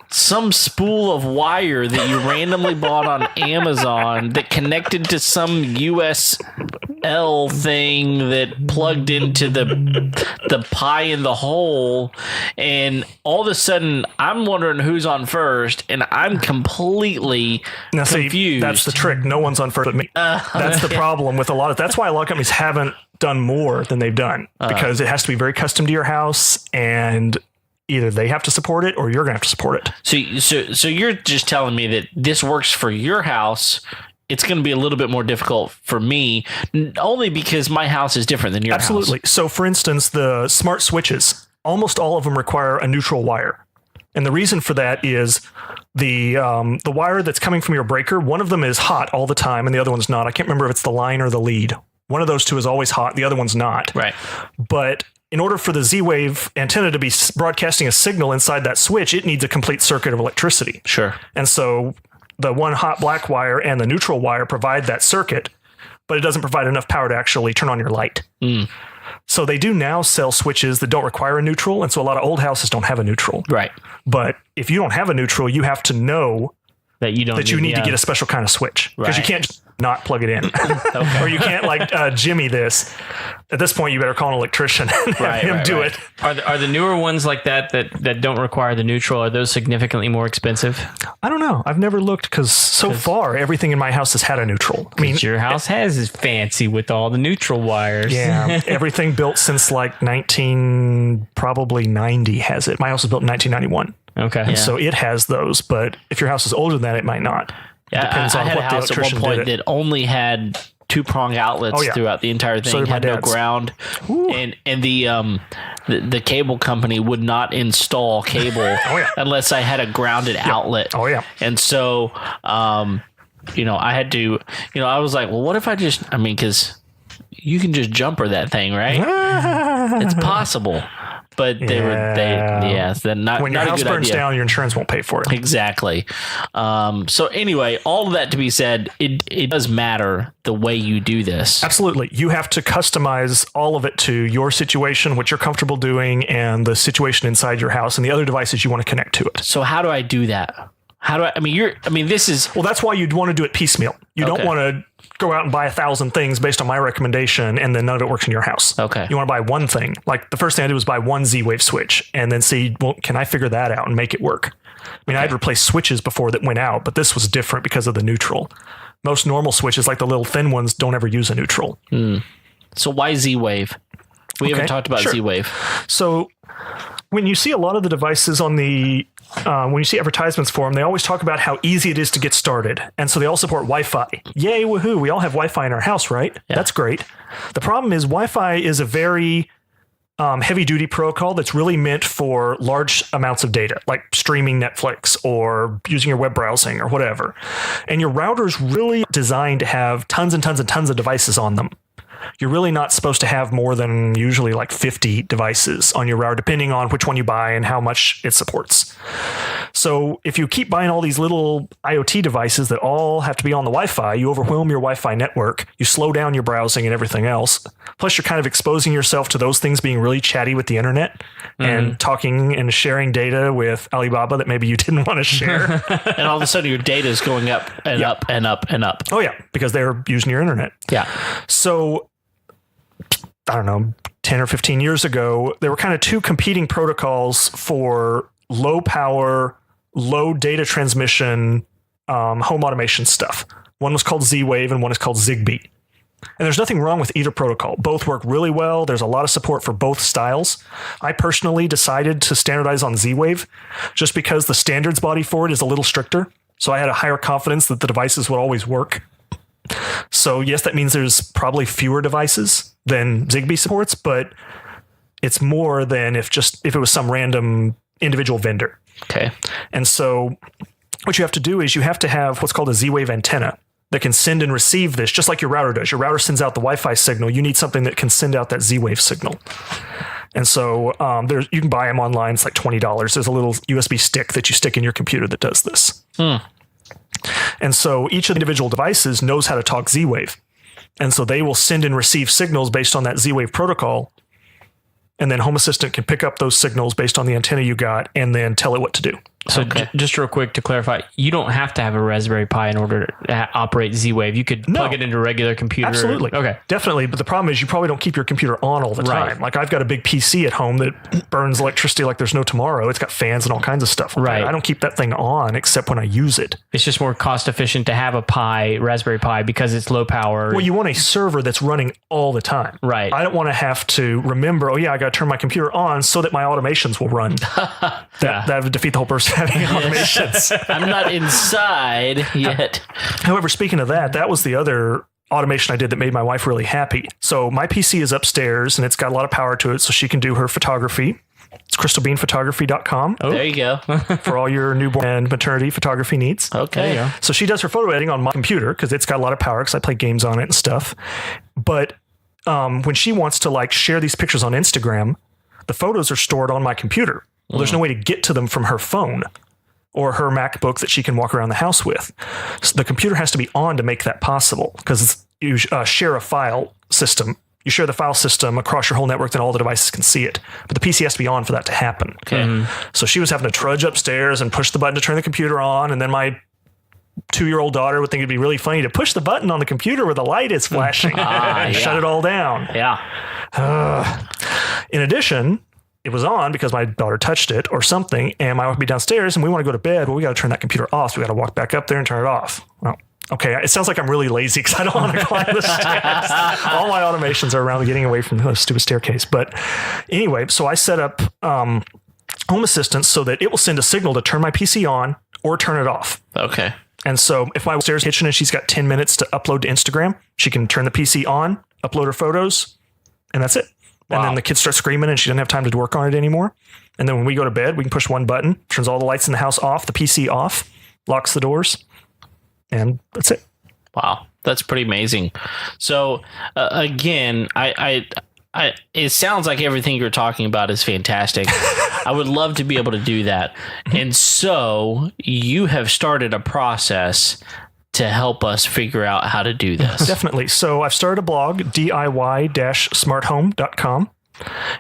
some spool of wire that you randomly bought on Amazon that connected to some USL thing that plugged into the pie in the hole, and all of a sudden I'm wondering who's on first, and I'm completely confused. See, that's the trick. No one's on first but me. That's the problem with a lot of. That's why a lot of companies haven't done more than they've done, because it has to be very custom to your house, and either they have to support it or you're going to have to support it. So you're just telling me that this works for your house it's going to be a little bit more difficult for me, only because my house is different than your house. Absolutely. So, for instance, the smart switches, almost all of them require a neutral wire. And the reason for that is the wire that's coming from your breaker, one of them is hot all the time and the other one's not. I can't remember if it's the line or the lead. One of those two is always hot. The other one's not. Right. But in order for the Z-Wave antenna to be broadcasting a signal inside that switch, it needs a complete circuit of electricity. Sure. And so the one hot black wire and the neutral wire provide that circuit, but it doesn't provide enough power to actually turn on your light. So they do now sell switches that don't require a neutral. And so a lot of old houses don't have a neutral. Right. But if you don't have a neutral, you have to know that you need to get a special kind of switch, because you can't just not plug it in. Okay. Or you can't like Jimmy this. At this point, you better call an electrician and have him do it. Are the newer ones like that don't require the neutral? Are those significantly more expensive? I don't know. I've never looked, because so far everything in my house has had a neutral. I mean, your house is fancy with all the neutral wires. Yeah, everything built since like 1990 has it. My house was built in 1991. Okay. And so it has those, but if your house is older than that, it might not. Yeah, Depends I on had what a the house at one electrician point did. that only had 2-prong outlets throughout the entire thing. So did my had no dad's. ground, and the cable company would not install cable unless I had a grounded outlet. Oh yeah. And so, I had to, I was like, well, what if I just, because you can just jumper that thing, right? It's possible. But not when your not house a good burns idea. down, your insurance won't pay for it. Exactly. So anyway, all of that to be said, it does matter the way you do this. Absolutely. You have to customize all of it to your situation, what you're comfortable doing, and the situation inside your house and the other devices you want to connect to it. So how do I do that? How do I, this is... Well, that's why you'd want to do it piecemeal. You don't want to go out and buy 1,000 things based on my recommendation and then none of it works in your house. Okay. You want to buy one thing. Like the first thing I did was buy one Z-Wave switch and then see, well, can I figure that out and make it work? I'd replaced switches before that went out, but this was different because of the neutral. Most normal switches, like the little thin ones, don't ever use a neutral. So why Z-Wave? We haven't talked about Z-Wave. So when you see a lot of the devices on the when you see advertisements for them, they always talk about how easy it is to get started. And so they all support Wi-Fi. Yay, woohoo. We all have Wi-Fi in our house, right? Yeah. That's great. The problem is Wi-Fi is a very heavy-duty protocol that's really meant for large amounts of data, like streaming Netflix or using your web browsing or whatever. And your router's really designed to have tons and tons and tons of devices on them. You're really not supposed to have more than usually like 50 devices on your router, depending on which one you buy and how much it supports. So if you keep buying all these little IoT devices that all have to be on the Wi-Fi, you overwhelm your Wi-Fi network, you slow down your browsing and everything else. Plus, you're kind of exposing yourself to those things being really chatty with the internet and talking and sharing data with Alibaba that maybe you didn't want to share. And all of a sudden your data is going up and up and up and up. Oh, yeah, because they're using your internet. Yeah. So I don't know, 10 or 15 years ago, there were kind of two competing protocols for low power, low data transmission, home automation stuff. One was called Z-Wave and one is called Zigbee. And there's nothing wrong with either protocol. Both work really well. There's a lot of support for both styles. I personally decided to standardize on Z-Wave just because the standards body for it is a little stricter. So I had a higher confidence that the devices would always work. So yes, that means there's probably fewer devices than Zigbee supports, but it's more than if it was some random individual vendor. Okay. And so what you have to do is you have to have what's called a Z-Wave antenna that can send and receive this, just like your router does. Your router sends out the Wi-Fi signal. You need something that can send out that Z-Wave signal. And so you can buy them online. It's like $20. There's a little USB stick that you stick in your computer that does this. And so each of the individual devices knows how to talk Z-Wave. And so they will send and receive signals based on that Z-Wave protocol. And then Home Assistant can pick up those signals based on the antenna you got and then tell it what to do. So just real quick to clarify, you don't have to have a Raspberry Pi in order to operate Z-Wave. You could plug it into a regular computer. Absolutely. Okay. Definitely. But the problem is you probably don't keep your computer on all the time. Right. Like I've got a big PC at home that burns electricity like there's no tomorrow. It's got fans and all kinds of stuff. Right. I don't keep that thing on except when I use it. It's just more cost efficient to have a Raspberry Pi, because it's low power. Well, you want a server that's running all the time. Right. I don't want to have to remember, I got to turn my computer on so that my automations will run. That would defeat the whole purpose of having automations. I'm not inside yet. However, speaking of that was the other automation I did that made my wife really happy. So my PC is upstairs and it's got a lot of power to it, so she can do her photography. It's kristalbeanphotography.com. There you go. For all your newborn and maternity photography needs. Okay. So she does her photo editing on my computer because it's got a lot of power because I play games on it and stuff. But when she wants to like share these pictures on Instagram, the photos are stored on my computer. Well, there's no way to get to them from her phone or her MacBook that she can walk around the house with. So the computer has to be on to make that possible because you share a file system. You share the file system across your whole network, then all the devices can see it. But the PC has to be on for that to happen. Okay. So she was having to trudge upstairs and push the button to turn the computer on. And then my 2-year-old daughter would think it'd be really funny to push the button on the computer where the light is flashing and shut it all down. Yeah. In addition, it was on because my daughter touched it or something, and my wife would be downstairs and we want to go to bed. Well, we got to turn that computer off. So we got to walk back up there and turn it off. Well, okay. It sounds like I'm really lazy because I don't want to climb the stairs. All my automations are around getting away from the stupid staircase. But anyway, so I set up Home Assistant so that it will send a signal to turn my PC on or turn it off. Okay. And so if my upstairs kitchen and she's got 10 minutes to upload to Instagram, she can turn the PC on, upload her photos, and that's it. Wow. And then the kids start screaming and she doesn't have time to work on it anymore. And then when we go to bed, we can push one button, turns all the lights in the house off, the PC off, locks the doors, and that's it. Wow. That's pretty amazing. So again, it sounds like everything you're talking about is fantastic. I would love to be able to do that. And so you have started a process to help us figure out how to do this. Definitely. So I've started a blog, DIY-smarthome.com.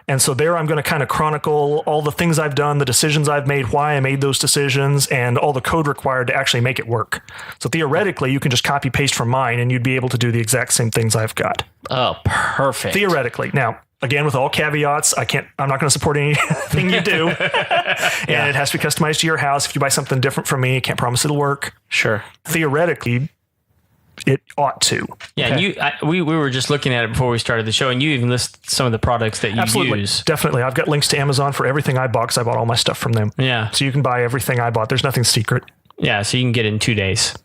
And so there I'm going to kind of chronicle all the things I've done, the decisions I've made, why I made those decisions, and all the code required to actually make it work. So theoretically, you can just copy paste from mine and you'd be able to do the exact same things I've got. Oh, perfect. Theoretically. Now, again, with all caveats, I'm not going to support anything you do. And it has to be customized to your house. If you buy something different from me, I can't promise it'll work. Sure. Theoretically, it ought to. Yeah, Okay. and we were just looking at it before we started the show, and you even list some of the products that you Absolutely. use. Definitely. I've got links to Amazon for everything I bought because I bought all my stuff from them. Yeah. So you can buy everything I bought. There's nothing secret. Yeah, so you can get it in 2 days.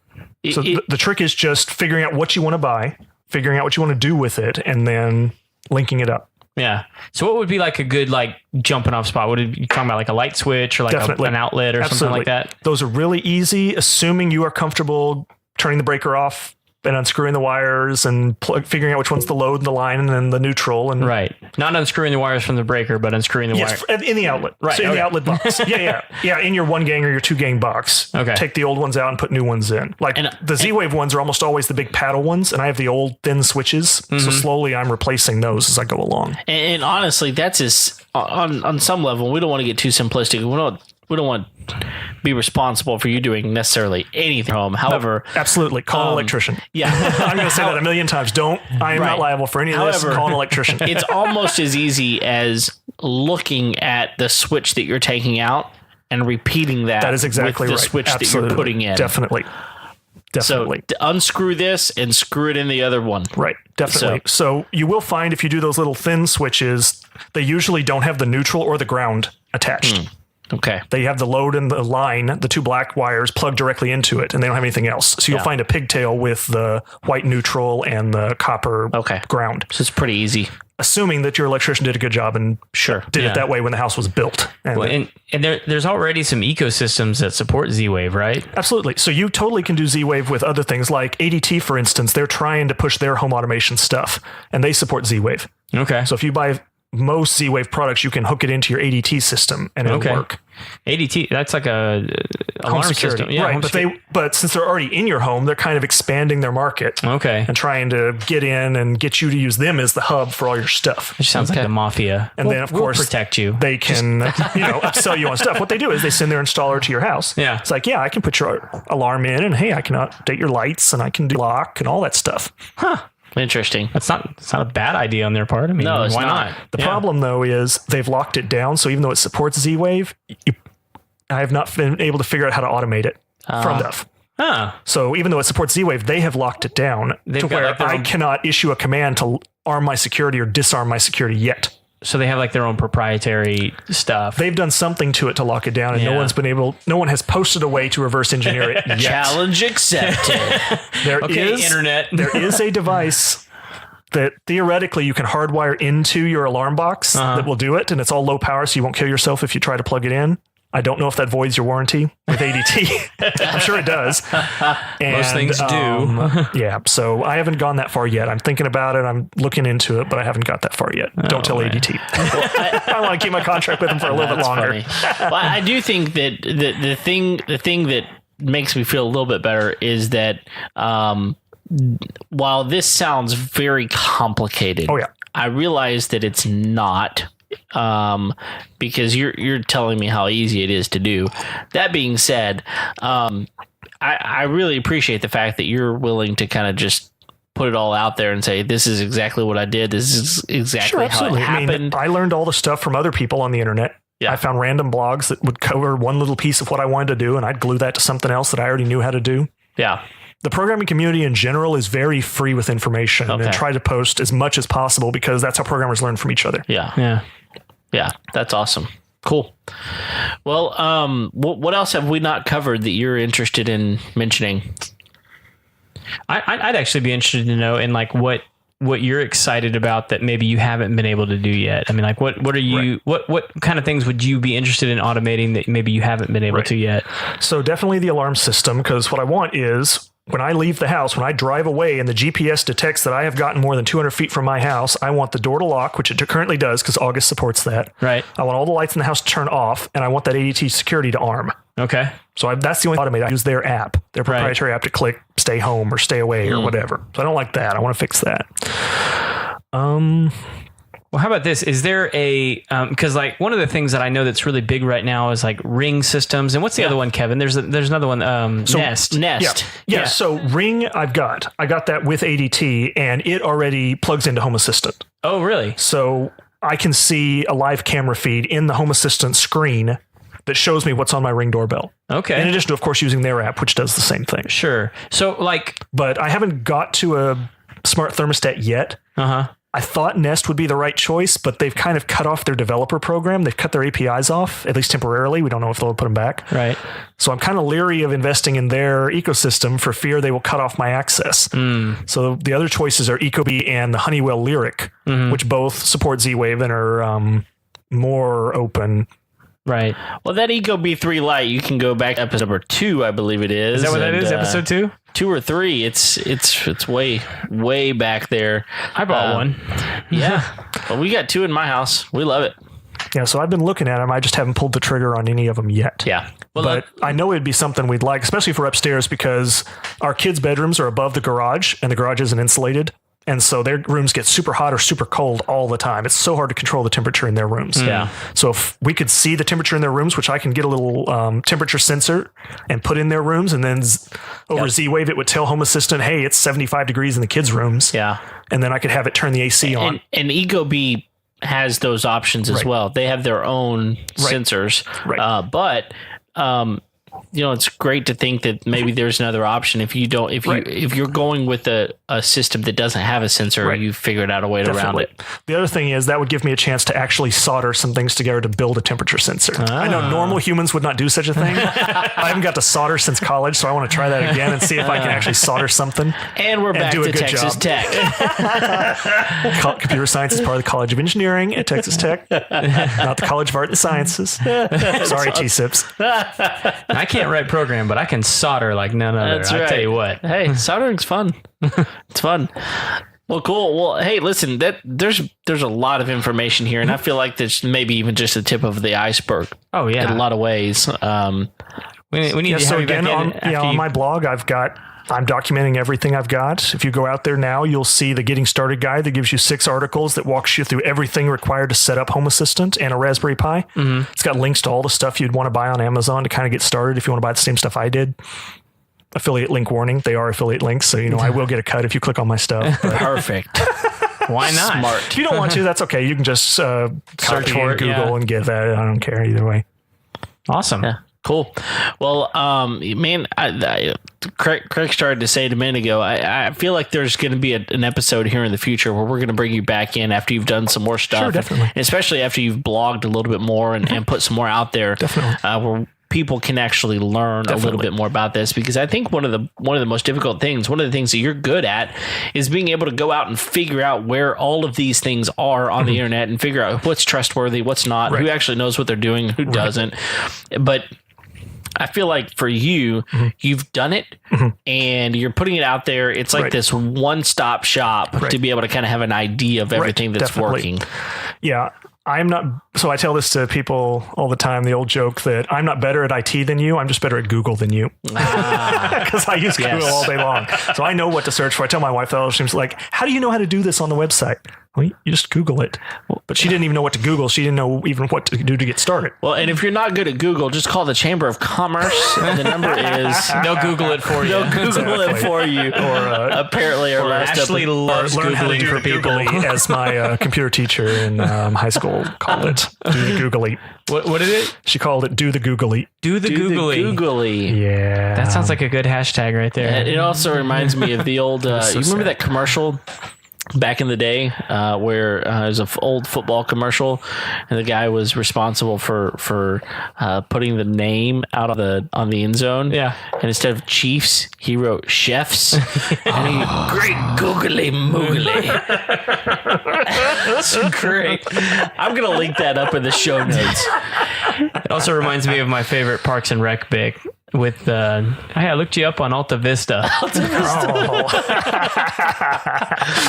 So the trick is just figuring out what you want to buy, figuring out what you want to do with it, and then linking it up. Yeah. So what would be like a good jumping off spot? Would it be talking about like a light switch or like an outlet or something like that? Those are really easy, assuming you are comfortable turning the breaker off and unscrewing the wires and figuring out which one's the load and the line and then the neutral. And right. Not unscrewing the wires from the breaker, but unscrewing the wire. Yes, in the outlet. Right. So in the outlet box. Yeah. In your 1-gang or your 2-gang box. Okay. Take the old ones out and put new ones in. The Z-Wave ones are almost always the big paddle ones, and I have the old thin switches. Mm-hmm. So slowly I'm replacing those as I go along. And honestly, that's on some level, we don't want to get too simplistic. We don't want to be responsible for you doing necessarily anything at home. However, absolutely. Call an electrician. Yeah. I'm going to say that a million times. I am not liable for any of this. Call an electrician. It's almost as easy as looking at the switch that you're taking out and repeating that is exactly with the right. switch Absolutely. that you're putting in. Definitely. So unscrew this and screw it in the other one. Right. Definitely. So you will find if you do those little thin switches, they usually don't have the neutral or the ground attached. Okay. They have the load and the line, the 2 black wires plugged directly into it, and they don't have anything else. So you'll find a pigtail with the white neutral and the copper ground. So it's pretty easy. Assuming that your electrician did a good job and did it that way when the house was built. And there's already some ecosystems that support Z-Wave, right? Absolutely. So you totally can do Z-Wave with other things like ADT, for instance. They're trying to push their home automation stuff, and they support Z-Wave. Okay. So if you buy most Z-Wave products, you can hook it into your ADT system and it'll work. ADT, that's like a alarm security. system. Yeah, right. But since they're already in your home, they're kind of expanding their market. Okay. And trying to get in and get you to use them as the hub for all your stuff. Which sounds like the mafia. And then, of course, protect you. They can, upsell you on stuff. What they do is they send their installer to your house. Yeah. It's like, I can put your alarm in, and hey, I can update your lights, and I can do lock and all that stuff. Huh. Interesting. It's not a bad idea on their part. I mean, no, why not? The problem, though, is they've locked it down. So even though it supports Z-Wave, I have not been able to figure out how to automate it from stuff. So even though it supports Z-Wave, they have locked it down to where I cannot issue a command to arm my security or disarm my security yet. So they have like their own proprietary stuff. They've done something to it to lock it down, and no one has posted a way to reverse engineer it yet. Challenge accepted. Internet. There is a device that theoretically you can hardwire into your alarm box that will do it, and it's all low power, so you won't kill yourself if you try to plug it in. I don't know if that voids your warranty with ADT. I'm sure it does. And, most things do. Yeah, so I haven't gone that far yet. I'm thinking about it. I'm looking into it, but I haven't got that far yet. Don't tell ADT. I want to keep my contract with them for a little bit longer. Well, I do think that the thing that makes me feel a little bit better is that while this sounds very complicated, I realize that it's not. Because you're telling me how easy it is to do. That being said, I really appreciate the fact that you're willing to kind of just put it all out there and say, this is exactly what I did. This is exactly how it happened. I learned all the stuff from other people on the internet. Yeah. I found random blogs that would cover one little piece of what I wanted to do, and I'd glue that to something else that I already knew how to do. Yeah. The programming community in general is very free with information and try to post as much as possible because that's how programmers learn from each other. Yeah, that's awesome. Cool. Well, what else have we not covered that you're interested in mentioning? I'd actually be interested to know in like what you're excited about that maybe you haven't been able to do yet. I mean, like what are you what kind of things would you be interested in automating that maybe you haven't been able to yet? So definitely the alarm system, because what I want is when I leave the house, when I drive away and the GPS detects that I have gotten more than 200 feet from my house, I want the door to lock, which it currently does because August supports that. Right. I want all the lights in the house to turn off, and I want that ADT security to arm. Okay. So that's the only automate. I use their app, their proprietary app to click stay home or stay away or whatever. So I don't like that. I want to fix that. Well, how about this? Is there a, because like one of the things that I know that's really big right now is like Ring systems. And what's the other one, Kevin? There's another one, Nest. Yeah. So Ring, I got that with ADT, and it already plugs into Home Assistant. Oh, really? So I can see a live camera feed in the Home Assistant screen that shows me what's on my Ring doorbell. Okay. In addition to, of course, using their app, which does the same thing. Sure. So like, but I haven't got to a smart thermostat yet. I thought Nest would be the right choice, but they've kind of cut off their developer program. They've cut their APIs off, at least temporarily. We don't know if they'll put them back. Right. So I'm kind of leery of investing in their ecosystem for fear they will cut off my access. So the other choices are Ecobee and the Honeywell Lyric, which both support Z-Wave and are more open. Right. Well, that Ecobee 3 Lite, you can go back to episode number 2, I believe it is. Is that what that is? Episode 2? 2 or 3. It's way back there. I bought one. Yeah. Well, we got 2 in my house. We love it. Yeah, so I've been looking at them. I just haven't pulled the trigger on any of them yet. Yeah. Well, but I know it'd be something we'd like, especially for upstairs, because our kids' bedrooms are above the garage, and the garage isn't insulated. And so their rooms get super hot or super cold all the time. It's so hard to control the temperature in their rooms. Yeah. So if we could see the temperature in their rooms, which I can get a little temperature sensor and put in their rooms, and then over Z-Wave, it would tell Home Assistant, hey, it's 75 degrees in the kids' rooms. Yeah. And then I could have it turn the AC on. And Ecobee has those options as well. They have their own sensors. Right. But it's great to think that maybe there's another option. If you're going with a system that doesn't have a sensor, you figured out a way around it. The other thing is that would give me a chance to actually solder some things together to build a temperature sensor. I know normal humans would not do such a thing. I haven't got to solder since college, so I want to try that again and see if I can actually solder something. And we're back to Texas Tech. Computer science is part of the College of Engineering at Texas Tech, not the College of Art and Sciences. Sorry, T-SIPs. I can't write program, but I can solder like none other. That's right. I tell you what. Hey, soldering's fun. It's fun. Well, cool. Well, hey, listen, there's a lot of information here, and I feel like that's maybe even just the tip of the iceberg. Oh yeah, in a lot of ways. We need to have you back on my blog, I'm documenting everything I've got. If you go out there now, you'll see the Getting Started guide that gives you 6 articles that walks you through everything required to set up Home Assistant and a Raspberry Pi. It's got links to all the stuff you'd want to buy on Amazon to kind of get started if you want to buy the same stuff I did. Affiliate link warning. They are affiliate links, so I will get a cut if you click on my stuff. Perfect. Why not? Smart. If you don't want to, that's okay. You can just search for it, Google and get that. I don't care either way. Awesome. Yeah. Cool. Well, man, Craig started to say it a minute ago. I feel like there's going to be an episode here in the future where we're going to bring you back in after you've done some more stuff. Sure, definitely. And especially after you've blogged a little bit more and put some more out there. Definitely. Where people can actually learn a little bit more about this, because I think one of the most difficult things, one of the things that you're good at, is being able to go out and figure out where all of these things are on the internet and figure out what's trustworthy, what's not, who actually knows what they're doing, who doesn't. But I feel like for you, you've done it and you're putting it out there. It's like this one-stop shop to be able to kind of have an idea of everything that's working. Yeah. I'm not, so I tell this to people all the time, the old joke that I'm not better at IT than you, I'm just better at Google than you. Because I use Google all day long. So I know what to search for. I tell my wife that, she's like, how do you know how to do this on the website? Well, you just Google it. But she didn't even know what to Google. She didn't know even what to do to get started. Well, and if you're not good at Google, just call the Chamber of Commerce. The number is... They'll Google it for you. They'll Google it for you. Or apparently our last Ashley loves learn how to Googling do for the people. Googly, as my computer teacher in high school called it. Do the Googly. What is it? She called it do the Googly. Do the Googly. Googly. Yeah. That sounds like a good hashtag right there. And it also reminds me of the old... you remember that commercial... back in the day, where it was an old football commercial, and the guy was responsible for putting the name out on the end zone. Yeah, and instead of Chiefs, he wrote Chefs. And he great Googly Moogly. That's great. I'm gonna link that up in the show notes. It also reminds me of my favorite Parks and Rec bit with hey, I looked you up on Alta Vista.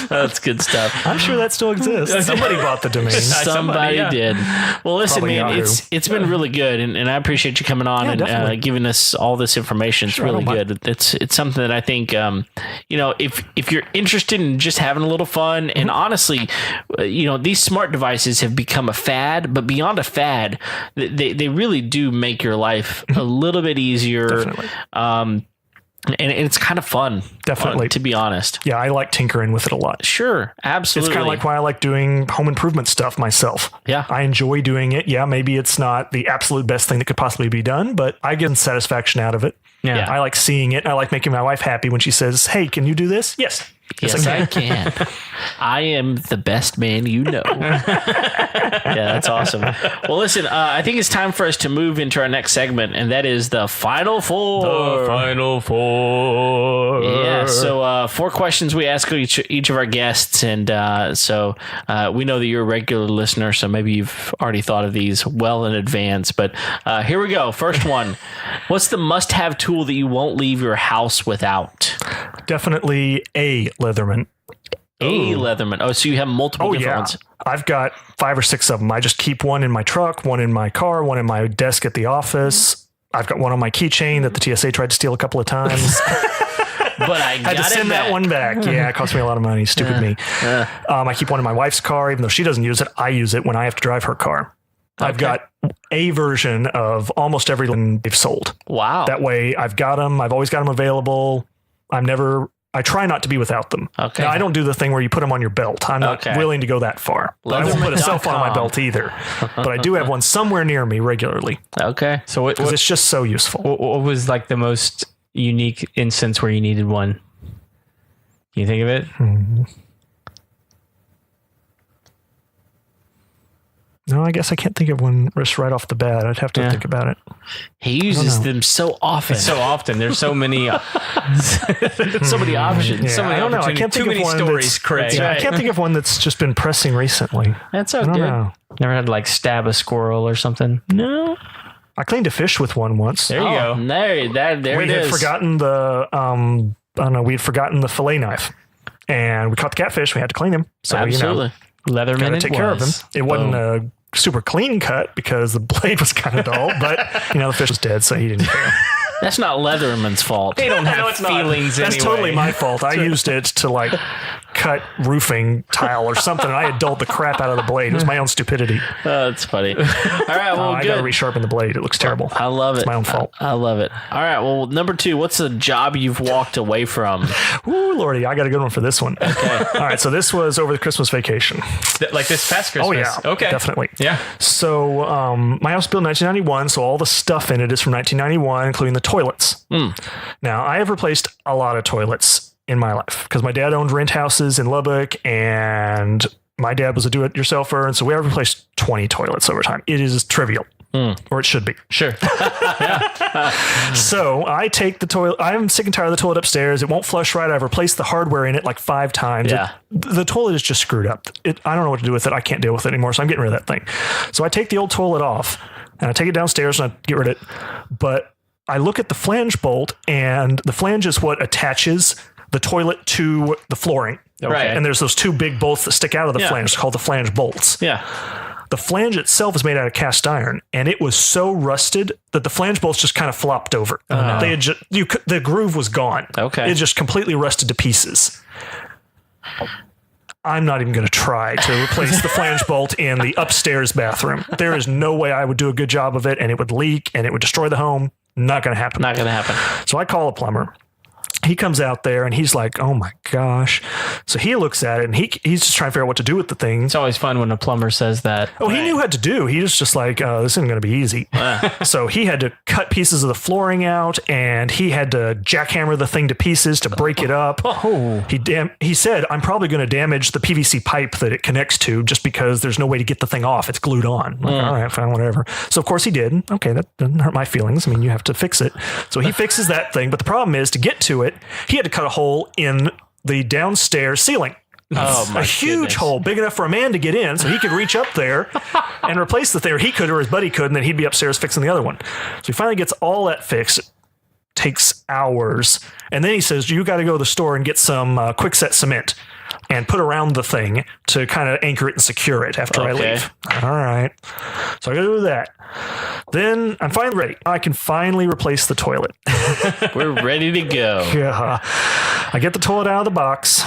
That's good stuff. I'm sure that still exists. Somebody bought the domain. Somebody did. Well, listen, Probably man, Yahoo. it's been really good, and I appreciate you coming on and giving us all this information. It's really good. It's something that I think, if you're interested in just having a little fun, and honestly, these smart devices have become a fad, but beyond a fad, they really do make your life a little bit easier. Definitely. And it's kind of fun. Definitely. To be honest. Yeah, I like tinkering with it a lot. Sure, absolutely. It's kind of like why I like doing home improvement stuff myself. Yeah. I enjoy doing it. Yeah, maybe it's not the absolute best thing that could possibly be done, but I get satisfaction out of it. Yeah. I like seeing it. I like making my wife happy when she says, hey, can you do this? Yes. Yes, I can. I am the best man you know. Yeah, that's awesome. Well, listen, I think it's time for us to move into our next segment, and that is the Final Four. The Final Four. Yeah, so 4 questions we ask each of our guests, and so we know that you're a regular listener, so maybe you've already thought of these well in advance, but here we go. First one. What's the must-have tool that you won't leave your house without? Definitely a Leatherman. A Leatherman. Oh, so you have multiple different ones. I've got 5 or 6 of them. I just keep one in my truck, one in my car, one in my desk at the office. I've got one on my keychain that the TSA tried to steal a couple of times. But I had to send that one back. Yeah, it cost me a lot of money. Stupid me. I keep one in my wife's car, even though she doesn't use it. I use it when I have to drive her car. Okay. I've got a version of almost everything they've sold. Wow. That way I've got them. I've always got them available. I try not to be without them. Okay. Now, I don't do the thing where you put them on your belt. I'm not willing to go that far. I won't put a cell phone on my belt either. But I do have one somewhere near me regularly. Okay. So because it's just so useful. What was like the most unique instance where you needed one? Can you think of it? No, I guess I can't think of one just right off the bat. I'd have to think about it. He uses them so often. There's so many, so many options. Yeah, so many I don't know. I can't think too of many one stories, Craig. I can't think of one that's just been pressing recently. That's okay. I don't know. Never had to like stab a squirrel or something? No. I cleaned a fish with one once. There you go. There we had forgotten we had forgotten the fillet knife, and we caught the catfish. We had to clean him. So absolutely. Leatherman, gotta take care of him. It wasn't a super clean cut because the blade was kind of dull, but the fish was dead, so he didn't care. That's not Leatherman's fault. They don't have feelings anyway. That's totally my fault. I used it to cut roofing tile or something. And I had dulled the crap out of the blade. It was my own stupidity. That's funny. All right, well, I got to resharpen the blade. It looks terrible. I love it. It's my own fault. I love it. All right, well, number 2, what's a job you've walked away from? Ooh, Lordy, I got a good one for this one. Okay. All right, so this was over the Christmas vacation. Like this past Christmas. Oh, yeah. Okay. Definitely. Yeah. So my house was built in 1991, so all the stuff in it is from 1991, including the toilets. Now, I have replaced a lot of toilets in my life because my dad owned rent houses in Lubbock, and my dad was a do-it-yourselfer, and so we have replaced 20 toilets over time. It is trivial. Or it should be. Sure. So I take the toilet. I'm sick and tired of the toilet upstairs. It won't flush right. I've replaced the hardware in it like 5 times. Yeah. The toilet is just screwed up. I don't know what to do with it. I can't deal with it anymore. So I'm getting rid of that thing. So I take the old toilet off and I take it downstairs and I get rid of it. But I look at the flange bolt, and the flange is what attaches the toilet to the flooring. Right. And there's those 2 big bolts that stick out of the flange called the flange bolts. Yeah. The flange itself is made out of cast iron, and it was so rusted that the flange bolts just kind of flopped over. They had the groove was gone. Okay. It just completely rusted to pieces. I'm not even going to try to replace the flange bolt in the upstairs bathroom. There is no way I would do a good job of it, and it would leak, and it would destroy the home. Not going to happen. Not going to happen. So I call a plumber. He comes out there and he's like, oh my gosh. So he looks at it and he's just trying to figure out what to do with the thing. It's always fun when a plumber says that. Oh, he knew what to do. He was just like, this isn't going to be easy. So he had to cut pieces of the flooring out, and he had to jackhammer the thing to pieces to break it up. He said, I'm probably going to damage the PVC pipe that it connects to just because there's no way to get the thing off. It's glued on. I'm like, all right, fine, whatever. So of course he did. Okay, that doesn't hurt my feelings. I mean, you have to fix it. So he fixes that thing. But the problem is, to get to it, he had to cut a hole in the downstairs ceiling. Oh, my a huge goodness. hole, big enough for a man to get in, so he could reach up there and replace the thing, or he could, or his buddy could, and then he'd be upstairs fixing the other one. So he finally gets all that fixed. It takes hours, and then he says, "You got to go to the store and get some quickset cement and put around the thing to kind of anchor it and secure it after I leave." All right, so I got to do that. Then I'm finally ready. I can finally replace the toilet. We're ready to go. Yeah, I get the toilet out of the box.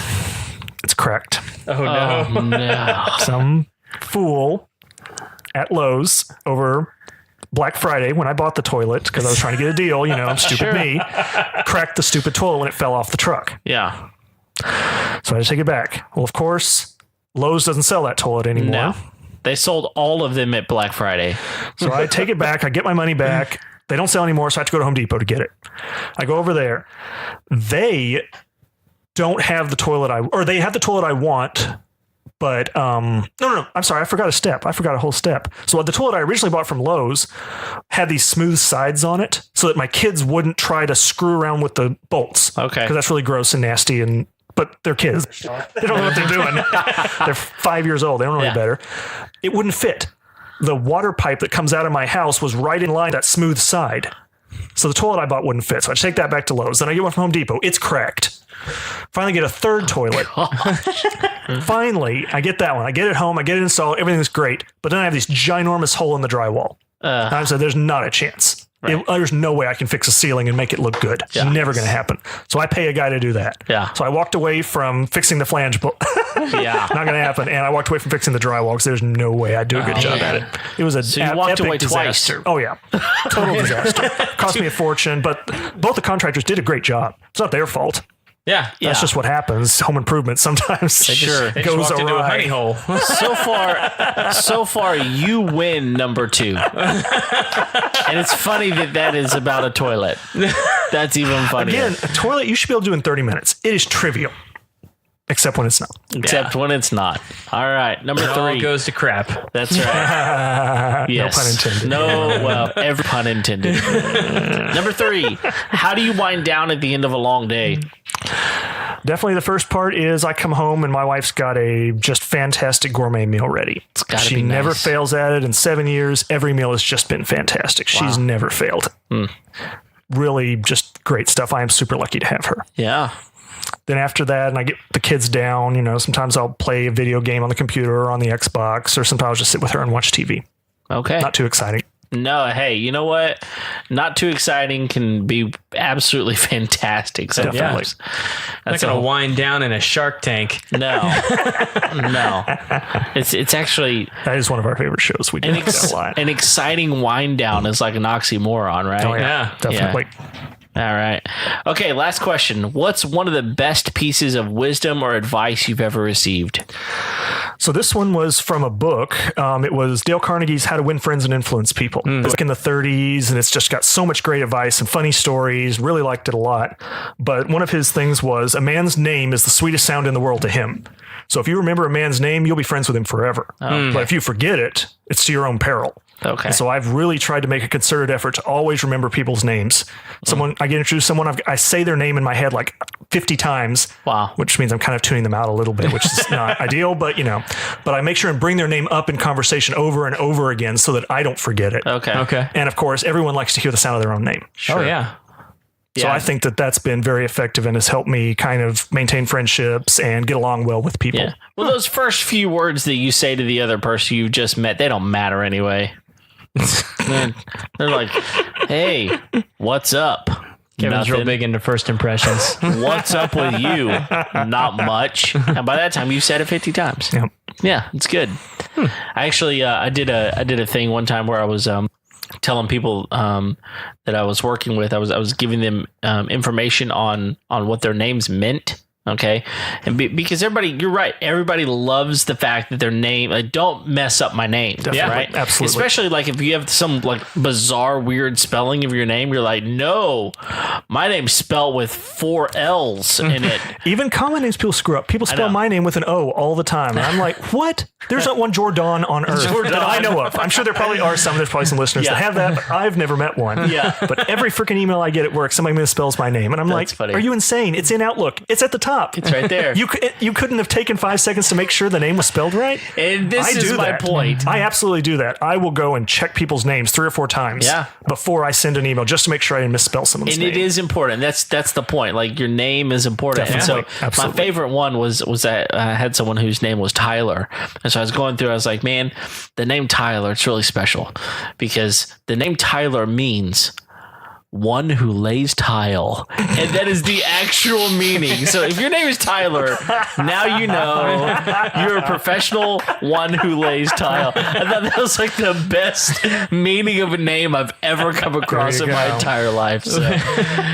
It's cracked. Oh, no. Oh, no. Some fool at Lowe's over Black Friday, when I bought the toilet because I was trying to get a deal, stupid me, cracked the stupid toilet when it fell off the truck. Yeah. So I had to take it back. Well, of course, Lowe's doesn't sell that toilet anymore. No. They sold all of them at Black Friday. So I take it back. I get my money back. They don't sell anymore, so I have to go to Home Depot to get it. I go over there. They don't have the toilet they have the toilet I want, but no, I'm sorry, I forgot a whole step. So the toilet I originally bought from Lowe's had these smooth sides on it so that my kids wouldn't try to screw around with the bolts. Okay. Because that's really gross and nasty, but they're kids. They don't know what they're doing. They're 5 years old. They don't know any better. It wouldn't fit. The water pipe that comes out of my house was right in line with that smooth side. So the toilet I bought wouldn't fit. So I take that back to Lowe's. Then I get one from Home Depot. It's cracked. Finally get a third toilet. Finally, I get that one. I get it home. I get it installed. Everything's great. But then I have this ginormous hole in the drywall. And I said, there's not a chance. Right. There's no way I can fix a ceiling and make it look good. It's never going to happen. So I pay a guy to do that. Yeah. So I walked away from fixing the flange bolt. Yeah. Not going to happen. And I walked away from fixing the drywall because there's no way I'd do a good job at it. It was a So you walked epic away disaster. twice. Oh, yeah. Total disaster. Cost me a fortune, but both the contractors did a great job. It's not their fault. Yeah. That's just what happens. Home improvement sometimes Sure. They goes just walked into a awry. honey hole. So far, you win number 2. And it's funny that is about a toilet. That's even funnier. Again, a toilet you should be able to do in 30 minutes. It is trivial, except when it's not. Except when it's not. All right. Number It all 3. goes to crap. That's right. Yes. No pun intended. No, well, every pun intended. Number 3. How do you wind down at the end of a long day? Definitely the first part is I come home and my wife's got a just fantastic gourmet meal ready. gotta She be never nice. fails at it. In 7 years, every meal has just been fantastic. She's never failed. Really just great stuff. I am super lucky to have her. Yeah. Then after that, and I get the kids down, sometimes I'll play a video game on the computer or on the Xbox, or sometimes I'll just sit with her and watch TV. Okay. Not too exciting. No, hey, you know what? Not too exciting can be absolutely fantastic. Sometimes. Not going to wind down in a Shark Tank. No. It's actually That is one of our favorite shows. We do that a lot. an exciting wind down is like an oxymoron, right? Oh, yeah. Definitely. All right. Okay, last question. What's one of the best pieces of wisdom or advice you've ever received? So this one was from a book. It was Dale Carnegie's How to Win Friends and Influence People. It's like in the 30s, and it's just got so much great advice and funny stories. Really liked it a lot. But one of his things was, a man's name is the sweetest sound in the world to him. So if you remember a man's name, you'll be friends with him forever. But if you forget it, it's to your own peril. Okay. And so I've really tried to make a concerted effort to always remember people's names. I get introduced to someone, I say their name in my head like 50 times. Wow. Which means I'm kind of tuning them out a little bit, which is not ideal, but but I make sure and bring their name up in conversation over and over again so that I don't forget it. Okay. And of course, everyone likes to hear the sound of their own name. Oh, yeah. So I think that that's been very effective and has helped me kind of maintain friendships and get along well with people. Yeah. Well, those first few words that you say to the other person you've just met, they don't matter anyway. They're like, hey, what's up? Kevin's real big into first impressions. What's up with you? Not much. And by that time, you've said it 50 times. Yep. Yeah, it's good. I actually, I did a thing one time where I was telling people that I was working with. I was giving them information on what their names meant. Okay. And because you're right. Everybody loves the fact that their name, don't mess up my name. Definitely. Right. Absolutely. Especially like if you have some like bizarre, weird spelling of your name, you're like, no, my name's spelled with 4 L's in it. Even common names people screw up. People spell my name with an O all the time. And I'm like, what? There's not one Jordan on earth that I know of. I'm sure there probably are some. There's probably some listeners that have that, but I've never met one. Yeah. But every freaking email I get at work, somebody misspells my name. And I'm like, funny. Are you insane? It's in Outlook. It's at the top. It's right there. You couldn't have taken 5 seconds to make sure the name was spelled right? And this is my point. I absolutely do that. I will go and check people's names 3 or 4 times before I send an email just to make sure I didn't misspell someone's name. And it is important. That's the point. Like your name is important. Definitely. And so my favorite one was that I had someone whose name was Tyler. And so I was going through, I was like, man, the name Tyler, it's really special because the name Tyler means one who lays tile, and that is the actual meaning. So if your name is Tyler, now you know you're a professional one who lays tile. I thought that was like the best meaning of a name I've ever come across in my entire life. So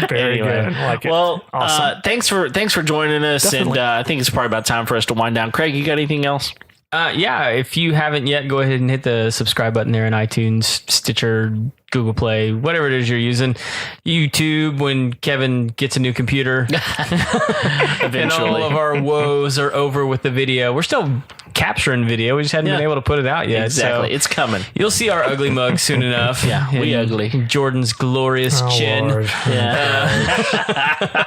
Very good. I like it. Well, Awesome. thanks for joining us. Definitely. And I think it's probably about time for us to wind down. Craig, you got anything else? Yeah, if you haven't yet, go ahead and hit the subscribe button there in iTunes, Stitcher, Google Play, whatever it is you're using. YouTube, when Kevin gets a new computer. Eventually. And all of our woes are over with the video. We're still capturing video. We just hadn't been able to put it out yet. Exactly. So It's coming. you'll see our ugly mug soon enough. Yeah, we And ugly. Jordan's glorious chin. Lord. Yeah.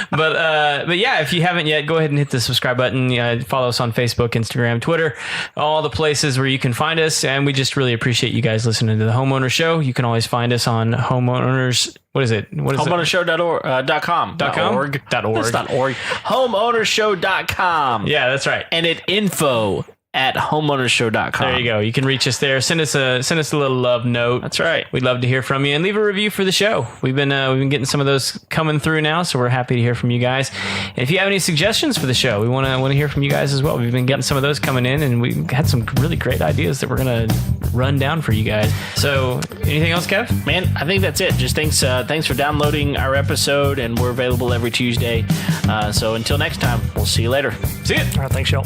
But yeah, if you haven't yet, go ahead and hit the subscribe button. Follow us on Facebook, Instagram, Twitter, all the places where you can find us. And we just really appreciate you guys listening to the Homeowner Show. You can always find us on Homeowners. What is it? Homeownershow.com. .org. It's not org. Homeownershow.com. Yeah, that's right. And at info@homeownershow.com. There you go. You can reach us there. Send us a little love note. That's right. We'd love to hear from you, and leave a review for the show. We've been getting some of those coming through now, so we're happy to hear from you guys. And if you have any suggestions for the show, we want to hear from you guys as well. We've been getting some of those coming in, and we had some really great ideas that we're gonna run down for you guys. So, anything else, Kev? Man, I think that's it. Just thanks for downloading our episode, and we're available every Tuesday. So until next time, we'll see you later. See ya. All right, thanks, y'all.